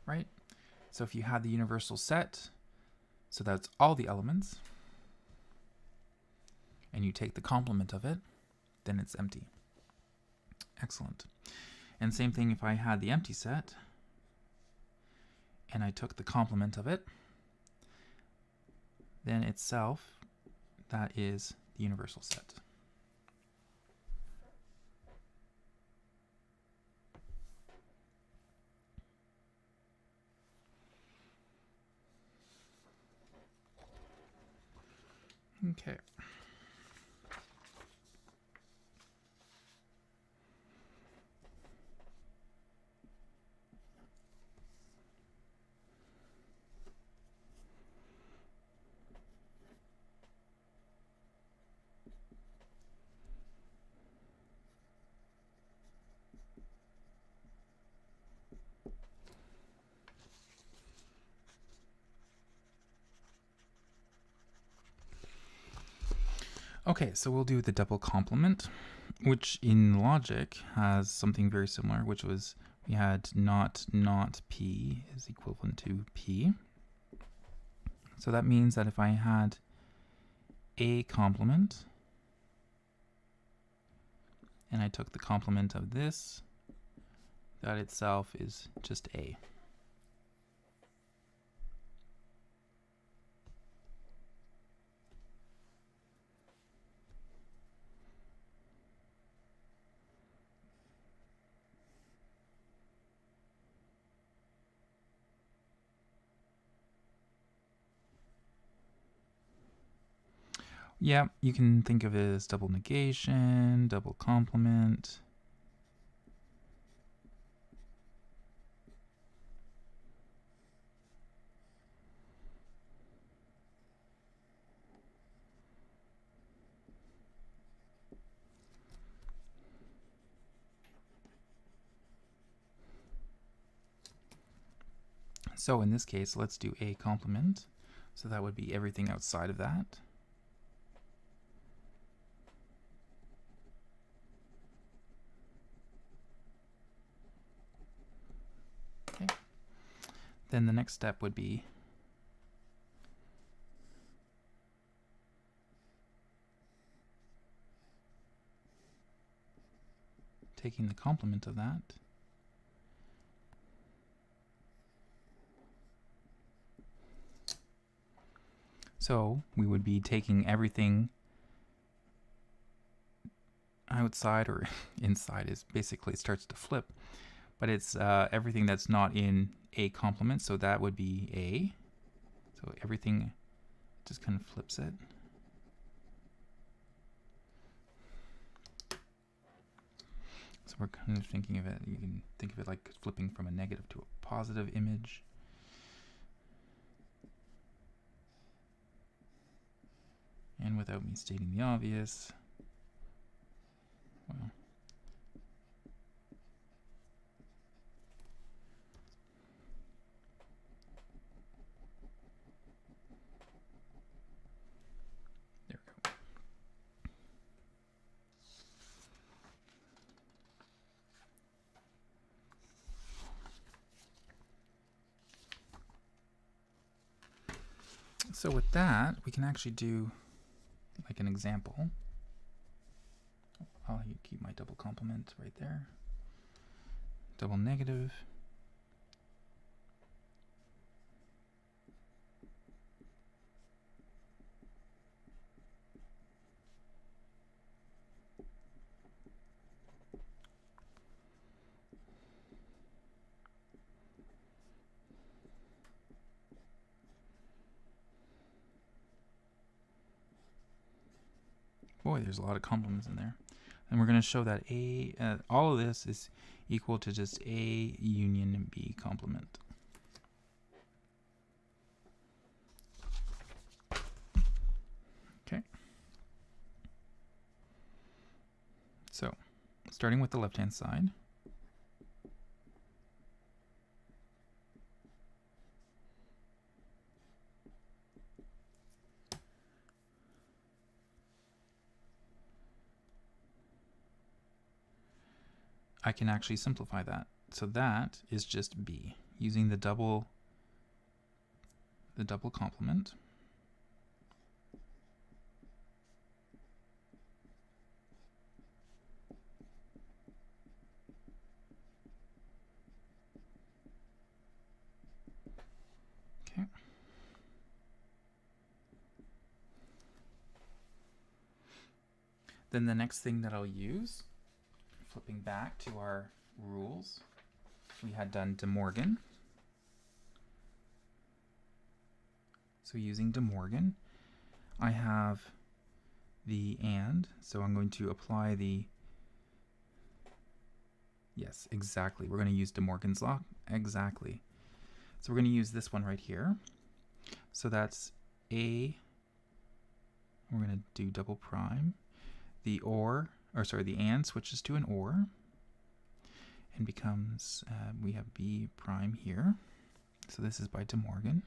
Right? So if you have the universal set, so that's all the elements, and you take the complement of it, then it's empty. Excellent. And same thing if I had the empty set, and I took the complement of it, then itself, that is the universal set. Okay. Okay, so we'll do the double complement, which in logic has something very similar, which was we had not P is equivalent to P. So that means that if I had a complement and I took the complement of this, that itself is just A. Yeah, you can think of it as double negation, double complement. So in this case, let's do a complement. So that would be everything outside of that. Okay. Then the next step would be taking the complement of that. So we would be taking everything outside, or inside is basically, it starts to flip, but it's everything that's not in a complement, so that would be A. So everything just kind of flips it. So we're kind of thinking of it, you can think of it like flipping from a negative to a positive image. And without me stating the obvious, well, there we go. So with that, we can actually do like an example. I'll keep my double complement right there. Double negative. Boy, there's a lot of complements in there. And we're going to show that all of this is equal to just A union B complement. Okay. So, starting with the left-hand side. I can actually simplify that. So that is just B using the double complement. Okay. Then the next thing that I'll use, flipping back to our rules, we had done De Morgan. So using De Morgan, I have the and, so I'm going to apply the, yes, exactly. We're going to use De Morgan's law, exactly. So we're going to use this one right here. So that's A, we're going to do double prime. The the and switches to an or and becomes, we have B prime here. So this is by De Morgan.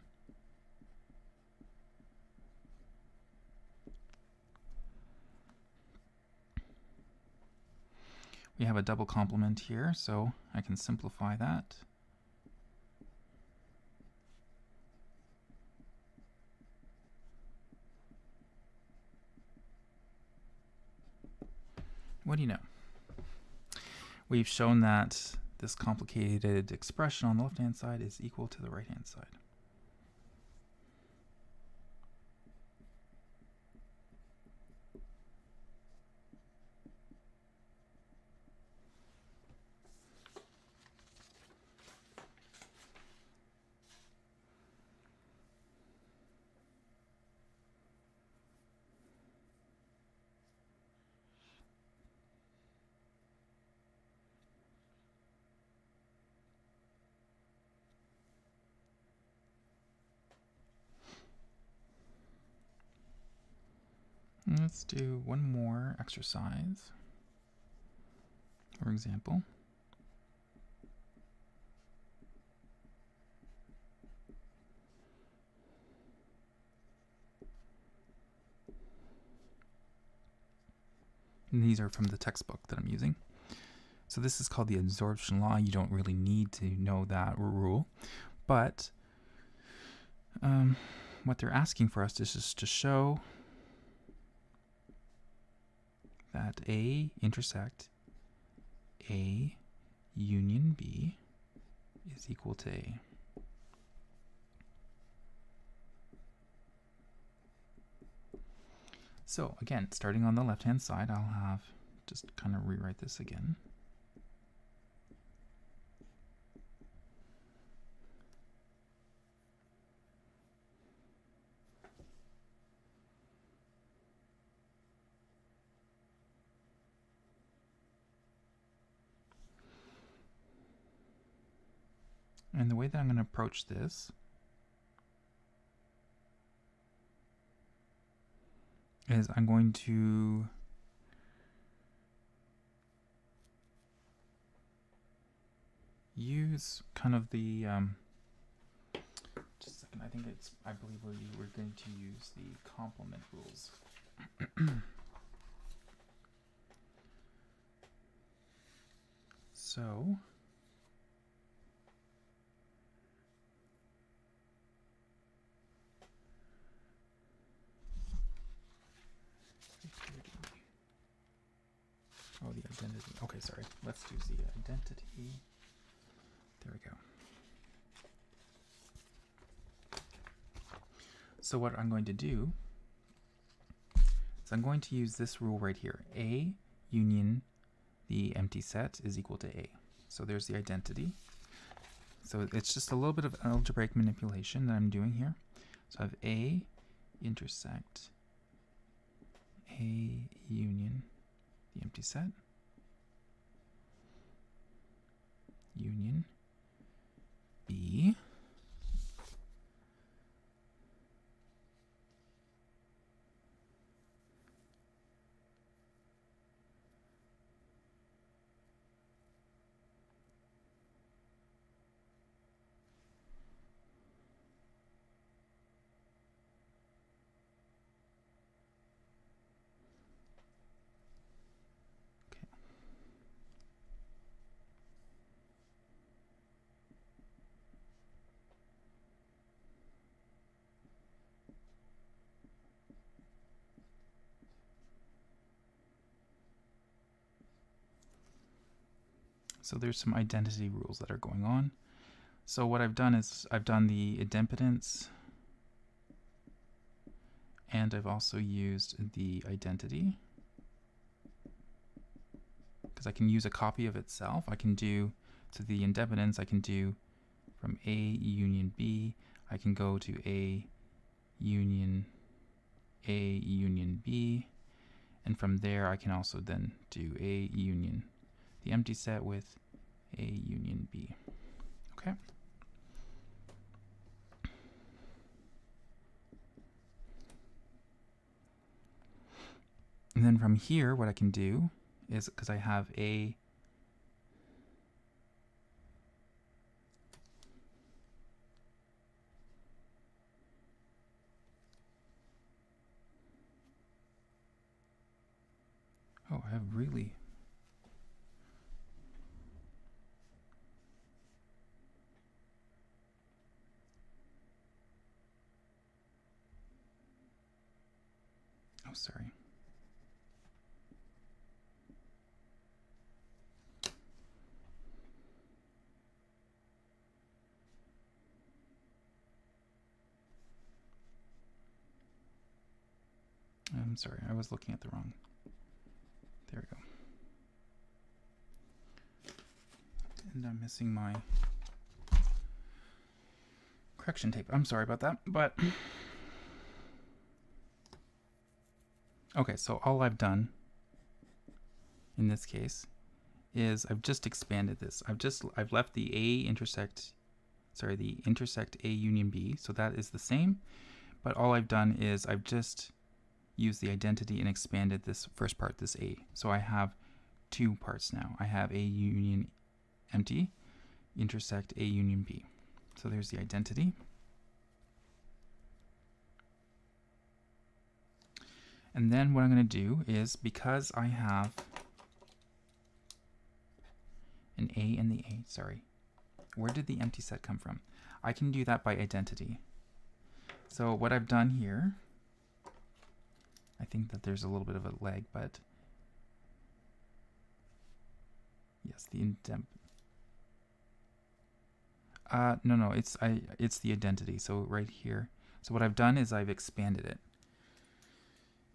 We have a double complement here, so I can simplify that. What do you know? We've shown that this complicated expression on the left-hand side is equal to the right-hand side. Let's do one more exercise. For example, and these are from the textbook that I'm using. So this is called the absorption law. You don't really need to know that rule, but what they're asking for us is just to show that A intersect A union B is equal to A. So again, starting on the left-hand side, I'll have just kind of rewrite this again. And the way that I'm going to approach this is I'm going to use kind of the just a second, I believe we're going to use the complement rules. So oh, the identity. Okay, sorry. Let's do the identity. There we go. So what I'm going to do is I'm going to use this rule right here. A union the empty set is equal to A. So there's the identity. So it's just a little bit of algebraic manipulation that I'm doing here. So I have A intersect A A union the empty set, union B, so there's some identity rules that are going on. So what I've done is I've done the idempotence, and I've also used the identity, because I can use a copy of itself. I can do, so the idempotence I can do from A union B. I can go to A union B, and from there I can also then do A union the empty set with A union B. Okay. And then from here, what I can do is, because I have A oh, I have really oh, sorry. I'm sorry, I was looking at the wrong. There we go. And I'm missing my correction tape. I'm sorry about that, but okay, so all I've done in this case is I've just expanded this. I've left the intersect A union B, so that is the same, but all I've done is I've just used the identity and expanded this first part, this A. So I have two parts now. I have A union empty intersect A union B. So there's the identity. And then what I'm going to do is, because I have an A and the A, sorry, where did the empty set come from? I can do that by identity. So what I've done here, I think that there's a little bit of a lag, but yes, the no, it's the identity. So right here. So what I've done is I've expanded it.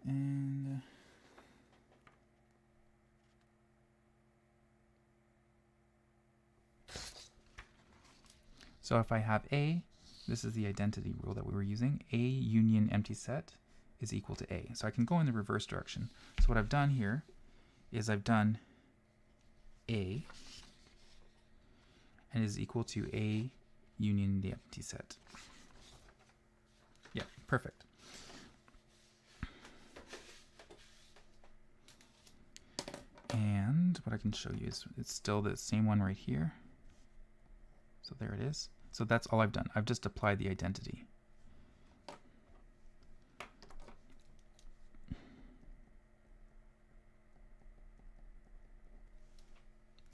And so if I have A, this is the identity rule that we were using, A union empty set is equal to A. So I can go in the reverse direction. So what I've done here is I've done A, and is equal to A union the empty set. Yeah, perfect. And what I can show you is it's still the same one right here. So there it is. So that's all I've done. I've just applied the identity.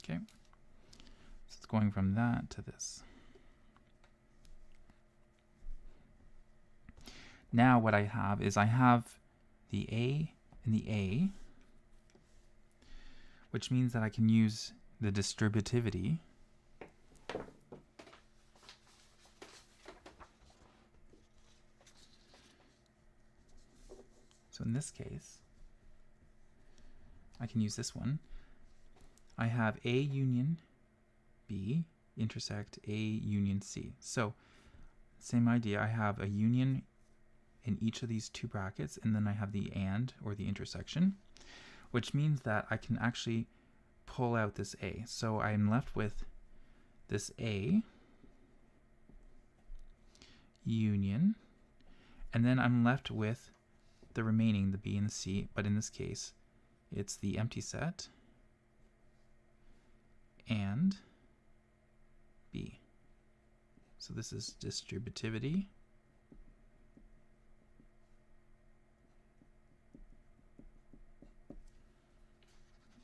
Okay. So it's going from that to this. Now what I have is I have the A and the A, which means that I can use the distributivity so in this case, I can use this one. I have A union B intersect A union C. So same idea, I have a union in each of these two brackets, and then I have the and, or the intersection, which means that I can actually pull out this A. So I'm left with this A union, and then I'm left with the remaining, the B and the C, but in this case, it's the empty set and B. So this is distributivity.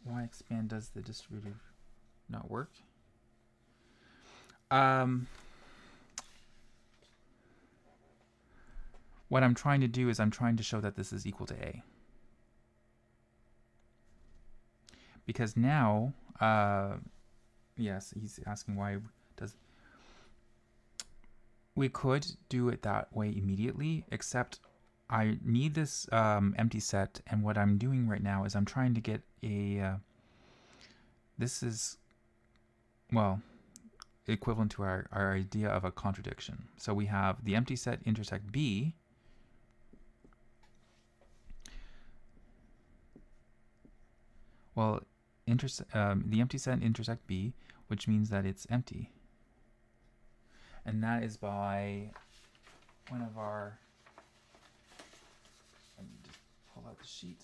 Why expand does the distributive not work? What I'm trying to do is I'm trying to show that this is equal to A. Because now, yes, he's asking why does... We could do it that way immediately, except I need this empty set, and what I'm doing right now is I'm trying to get a... this is, well, equivalent to our idea of a contradiction. So we have the empty set intersect B, well, the empty set intersect B, which means that it's empty. And that is by one of our, let me just pull out the sheet.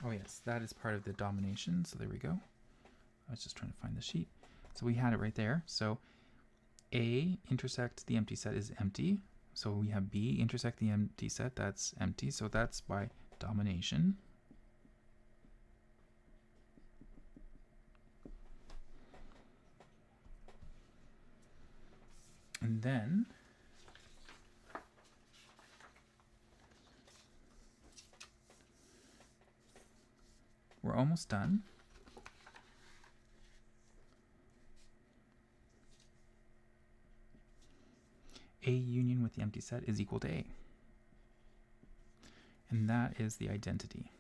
Oh yes, that is part of the domination. So there we go. I was just trying to find the sheet. So we had it right there. So A intersect the empty set is empty. So we have B intersect the empty set, that's empty. So that's by domination. And then we're almost done. A union with the empty set is equal to A. And that is the identity.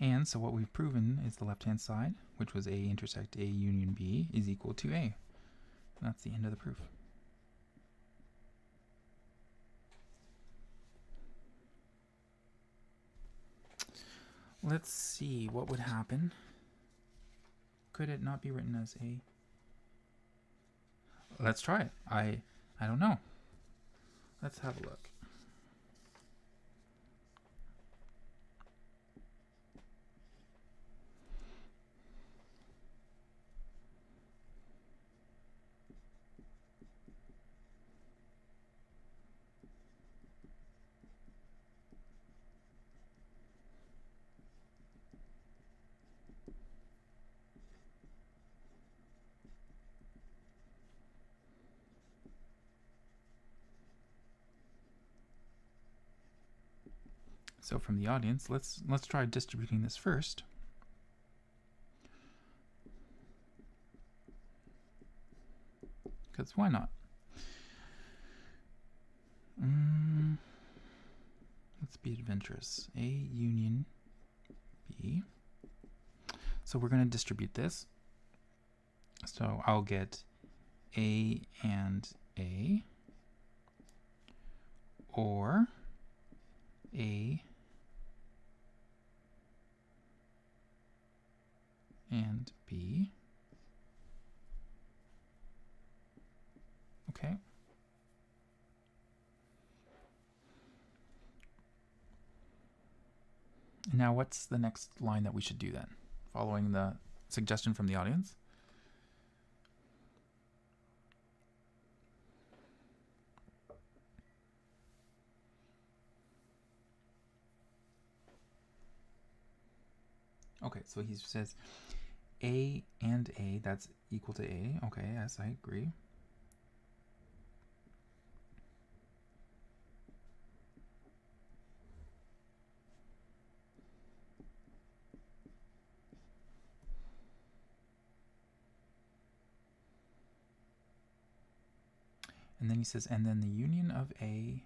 And so what we've proven is the left-hand side, which was A intersect A union B, is equal to A. And that's the end of the proof. Let's see what would happen. Could it not be written as A? Let's try it. I don't know. Let's have a look. So from the audience, let's try distributing this first. Because why not? Let's be adventurous. A union B. So we're going to distribute this. So I'll get A and A, or A and B, Okay. Now what's the next line that we should do then, following the suggestion from the audience? Okay, so he says A and A, that's equal to A. Okay, yes, I agree. And then he says, and then the union of A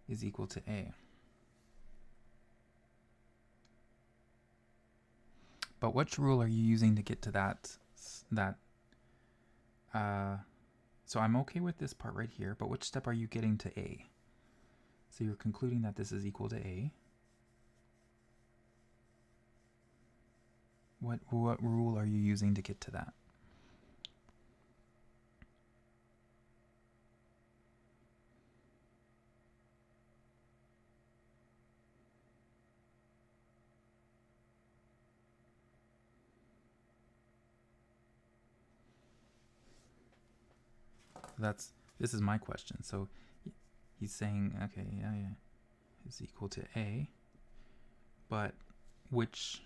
is equal to A. But which rule are you using to get to that? So I'm okay with this part right here, but which step are you getting to A? So you're concluding that this is equal to A. What rule are you using to get to that? This is my question. So he's saying, okay, yeah, is equal to A, but which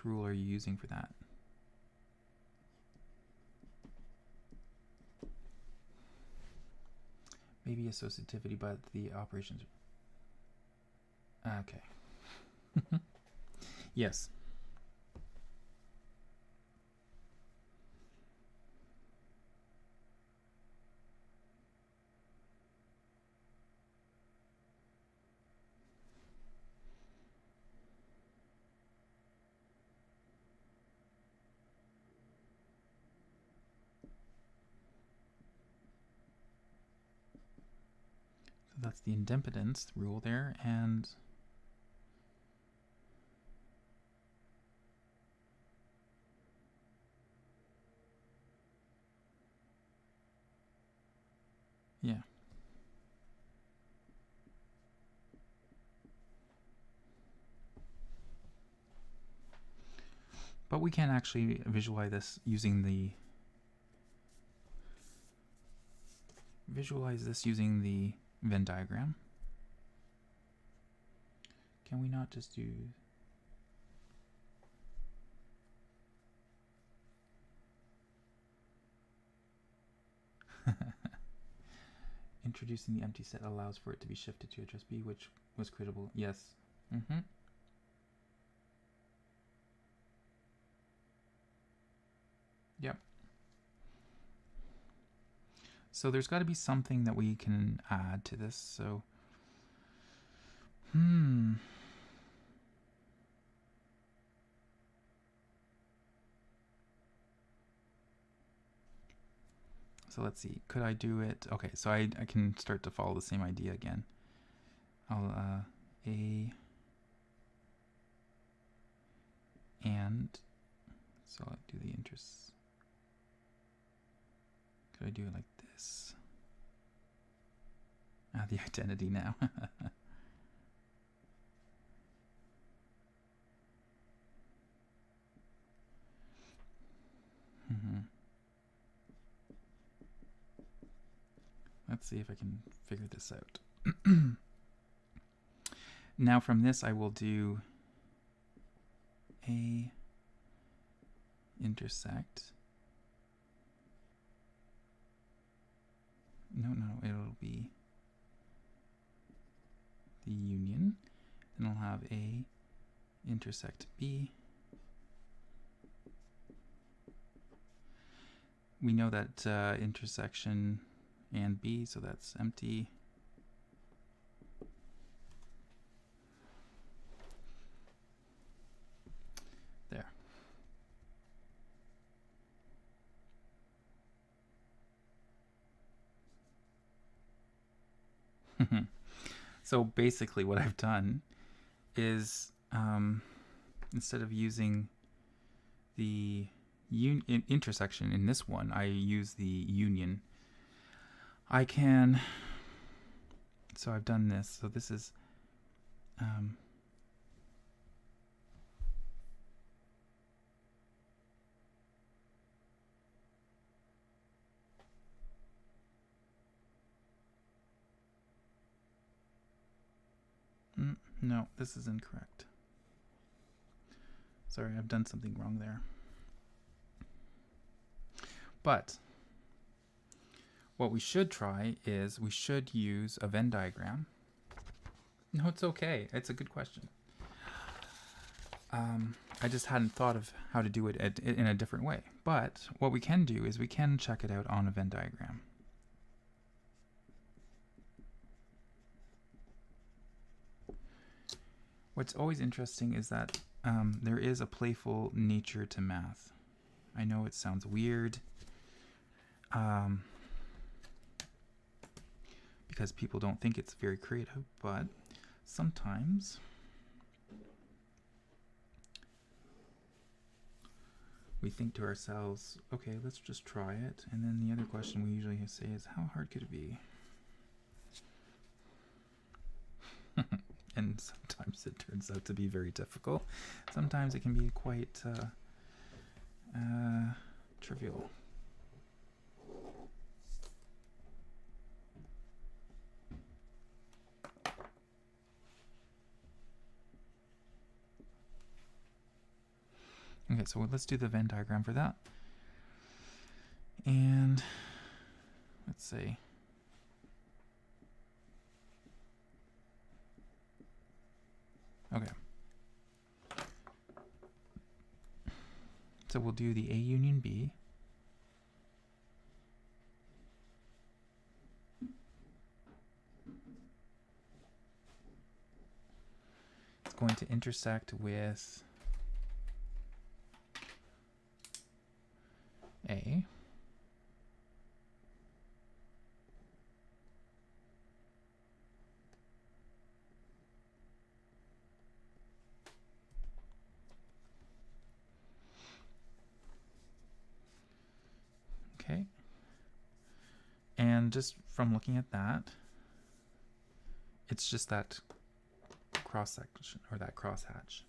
rule are you using for that? Maybe associativity, but the operations. Okay. Yes. That's the idempotence rule there, and yeah. But we can actually visualize this using the Venn diagram. Can we not just do introducing the empty set allows for it to be shifted to address B, which was creatable? Yes. Yep. So there's got to be something that we can add to this. So So let's see. Could I do it? Okay, so I can start to follow the same idea again. I'll A and so I'll do the interest. Could I do it like this? The identity now. Let's see if I can figure this out. Now from this I will do A intersect. No, it'll be the union. Then I'll have A intersect B. We know that intersection and B, so that's empty. There. So basically what I've done is instead of using the intersection in this one, I use the union. I can, so I've done this. So this is, no, this is incorrect. Sorry, I've done something wrong there. But what we should try is we should use a Venn diagram. No, it's okay. It's a good question. I just hadn't thought of how to do it in a different way. But what we can do is we can check it out on a Venn diagram. What's always interesting is that there is a playful nature to math. I know it sounds weird because people don't think it's very creative, but sometimes we think to ourselves, okay, let's just try it. And then the other question we usually say is, how hard could it be? And sometimes it turns out to be very difficult. Sometimes it can be quite trivial. Okay, so let's do the Venn diagram for that. And let's see. Okay. So we'll do the A union B. It's going to intersect with A. Okay. And just from looking at that, it's just that cross section or that crosshatch.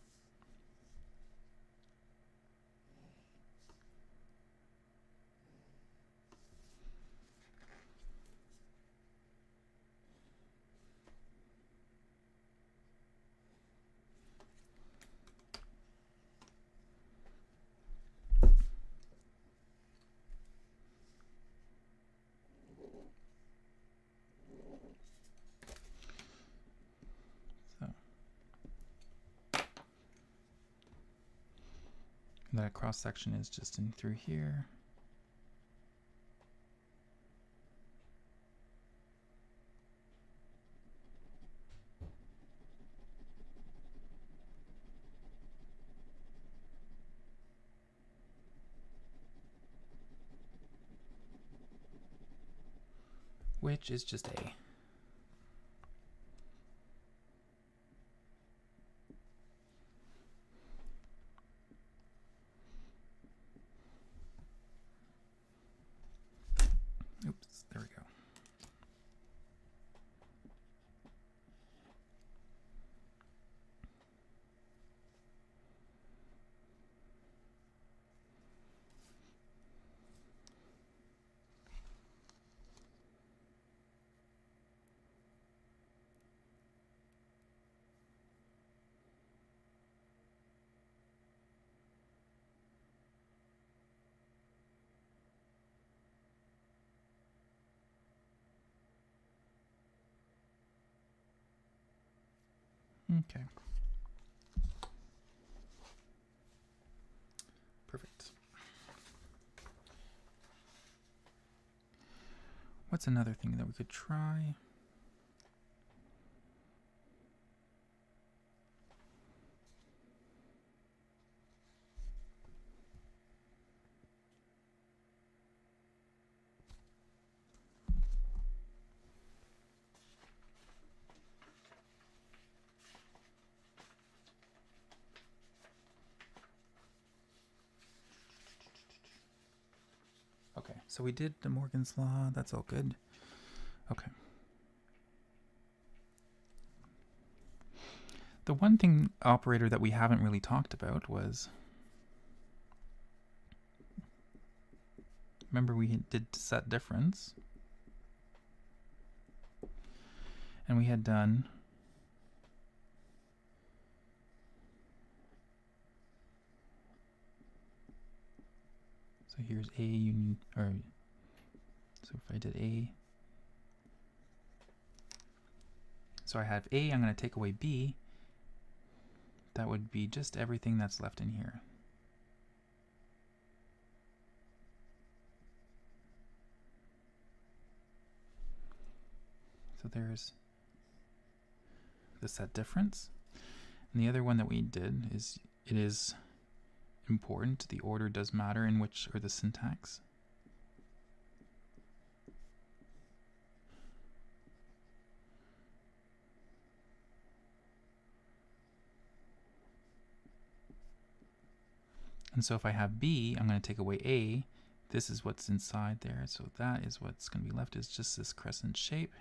That cross section is just in through here. Which is just A. Oops, there we go. Okay. Perfect. What's another thing that we could try? So we did the Morgan's Law. That's all good. Okay. The one thing operator that we haven't really talked about was, remember we did set difference, and we had done so here's A union, or so if I did A, so I have A, I'm going to take away B. That would be just everything that's left in here. So there's the set difference. And the other one that we did is, it is important, the order does matter in which, or the syntax. And so if I have B, I'm going to take away A. This is what's inside there. So that is what's going to be left, is just this crescent shape.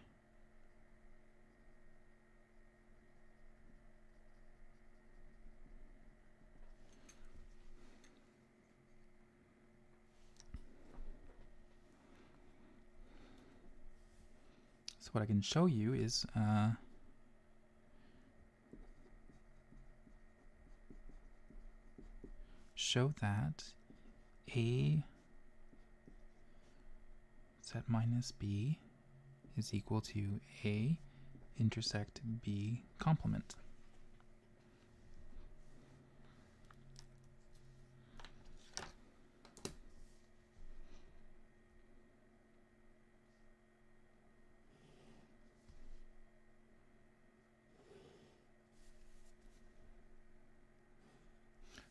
So what I can show you is show that A set minus B is equal to A intersect B complement.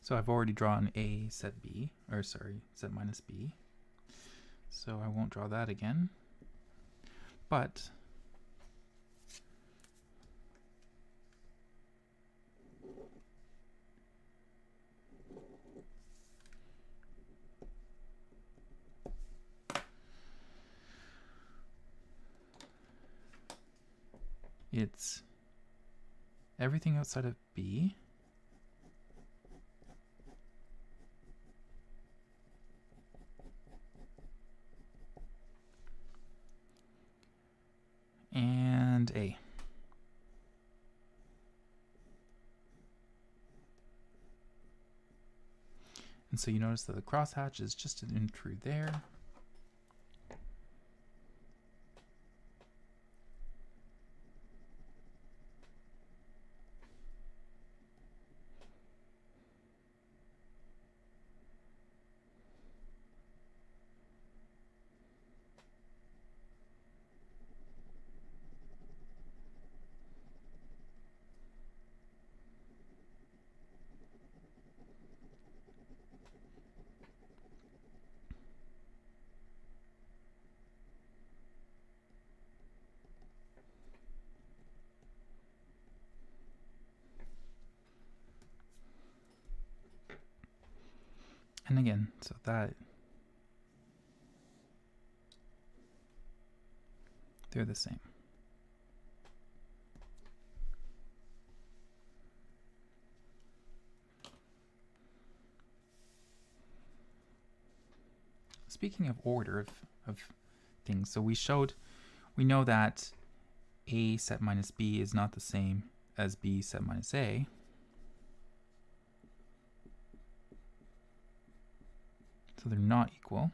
So I've already drawn A set B, or sorry, set minus B. So I won't draw that again. But it's everything outside of B and A. And so you notice that the crosshatch is just in through there. And again, so that they're the same. Speaking of order of things, so we know that A set minus B is not the same as B set minus A. So they're not equal.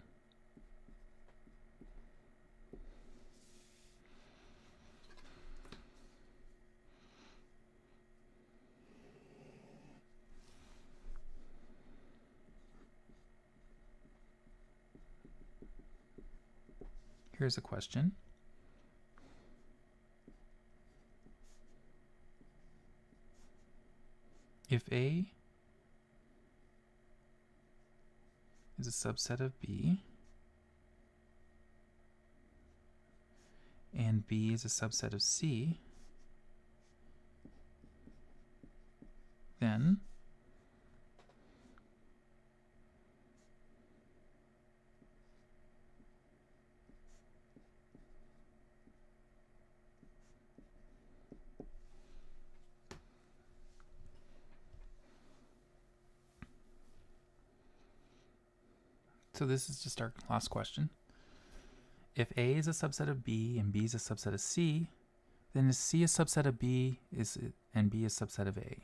Here's a question. If A is a subset of B, and B is a subset of C, then So this is just our last question. If A is a subset of B and B is a subset of C, then is C a subset of B and B a subset of A?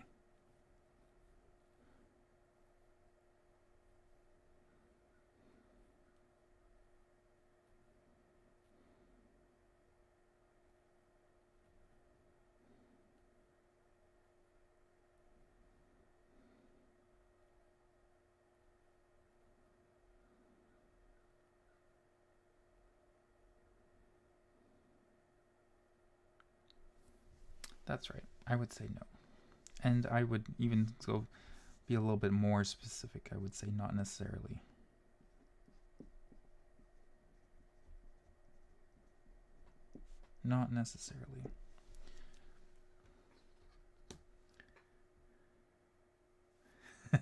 That's right. I would say no. And I would even go be a little bit more specific. I would say not necessarily. Not necessarily.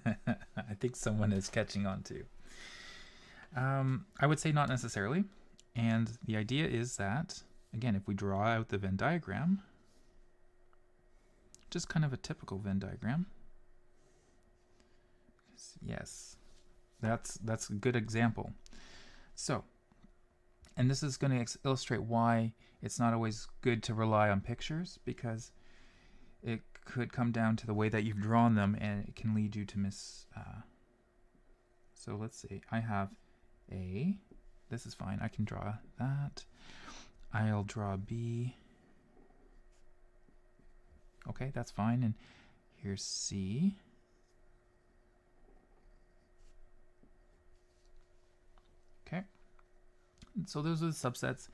I think someone is catching on too. I would say not necessarily. And the idea is that, again, if we draw out the Venn diagram, just kind of a typical Venn diagram. Yes, that's a good example. So, and this is going to illustrate why it's not always good to rely on pictures, because it could come down to the way that you've drawn them, and it can lead you to miss. So let's say I have A. This is fine. I can draw that. I'll draw B. Okay, that's fine. And here's C. Okay. So those are the subsets.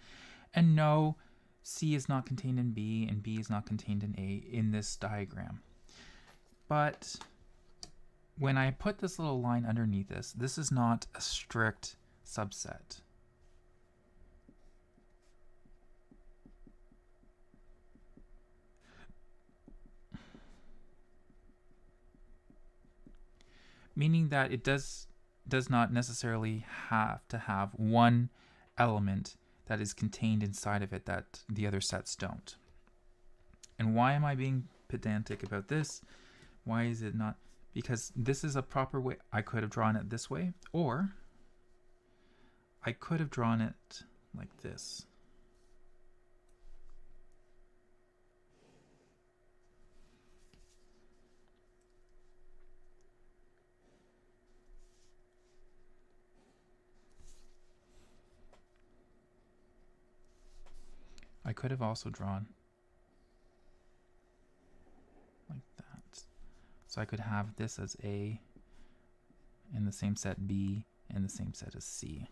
And no, C is not contained in B and B is not contained in A in this diagram. But when I put this little line underneath this is not a strict subset. Meaning that it does not necessarily have to have one element that is contained inside of it that the other sets don't. And why am I being pedantic about this? Why is it not? Because this is a proper way. I could have drawn it this way, or I could have drawn it like this. I could have also drawn like that. So I could have this as A in the same set B and the same set as C.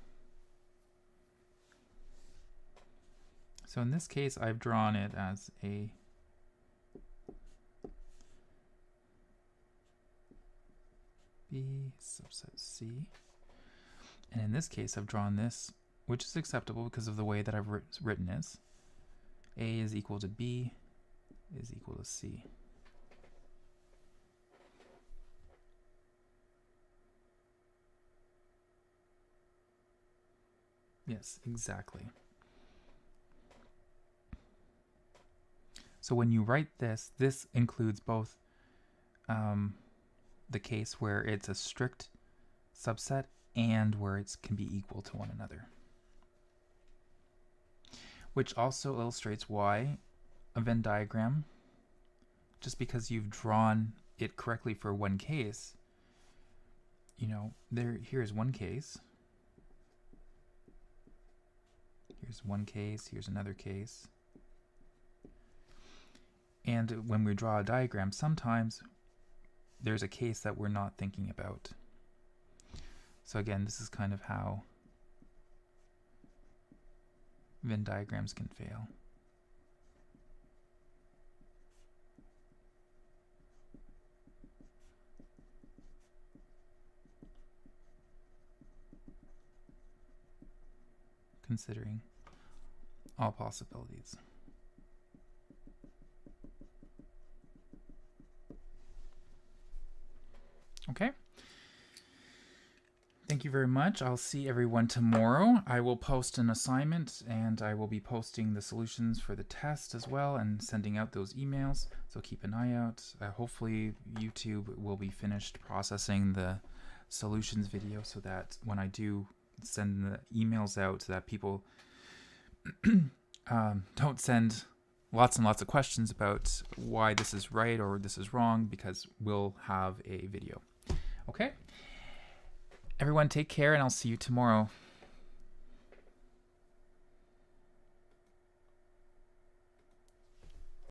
So in this case, I've drawn it as a B subset C. And in this case, I've drawn this, which is acceptable because of the way that I've written this. A is equal to B is equal to C. Yes, exactly. So when you write this, this includes both the case where it's a strict subset and where it can be equal to one another. Which also illustrates why a Venn diagram, just because you've drawn it correctly for one case, you know, here's one case. Here's one case, here's another case. And when we draw a diagram, sometimes there's a case that we're not thinking about. So again, this is kind of how Venn diagrams can fail. Considering all possibilities. Okay. Thank you very much. I'll see everyone tomorrow. I will post an assignment and I will be posting the solutions for the test as well and sending out those emails. So keep an eye out. Hopefully YouTube will be finished processing the solutions video so that when I do send the emails out, so that people don't send lots and lots of questions about why this is right or this is wrong, because we'll have a video. Okay? Everyone take care, and I'll see you tomorrow.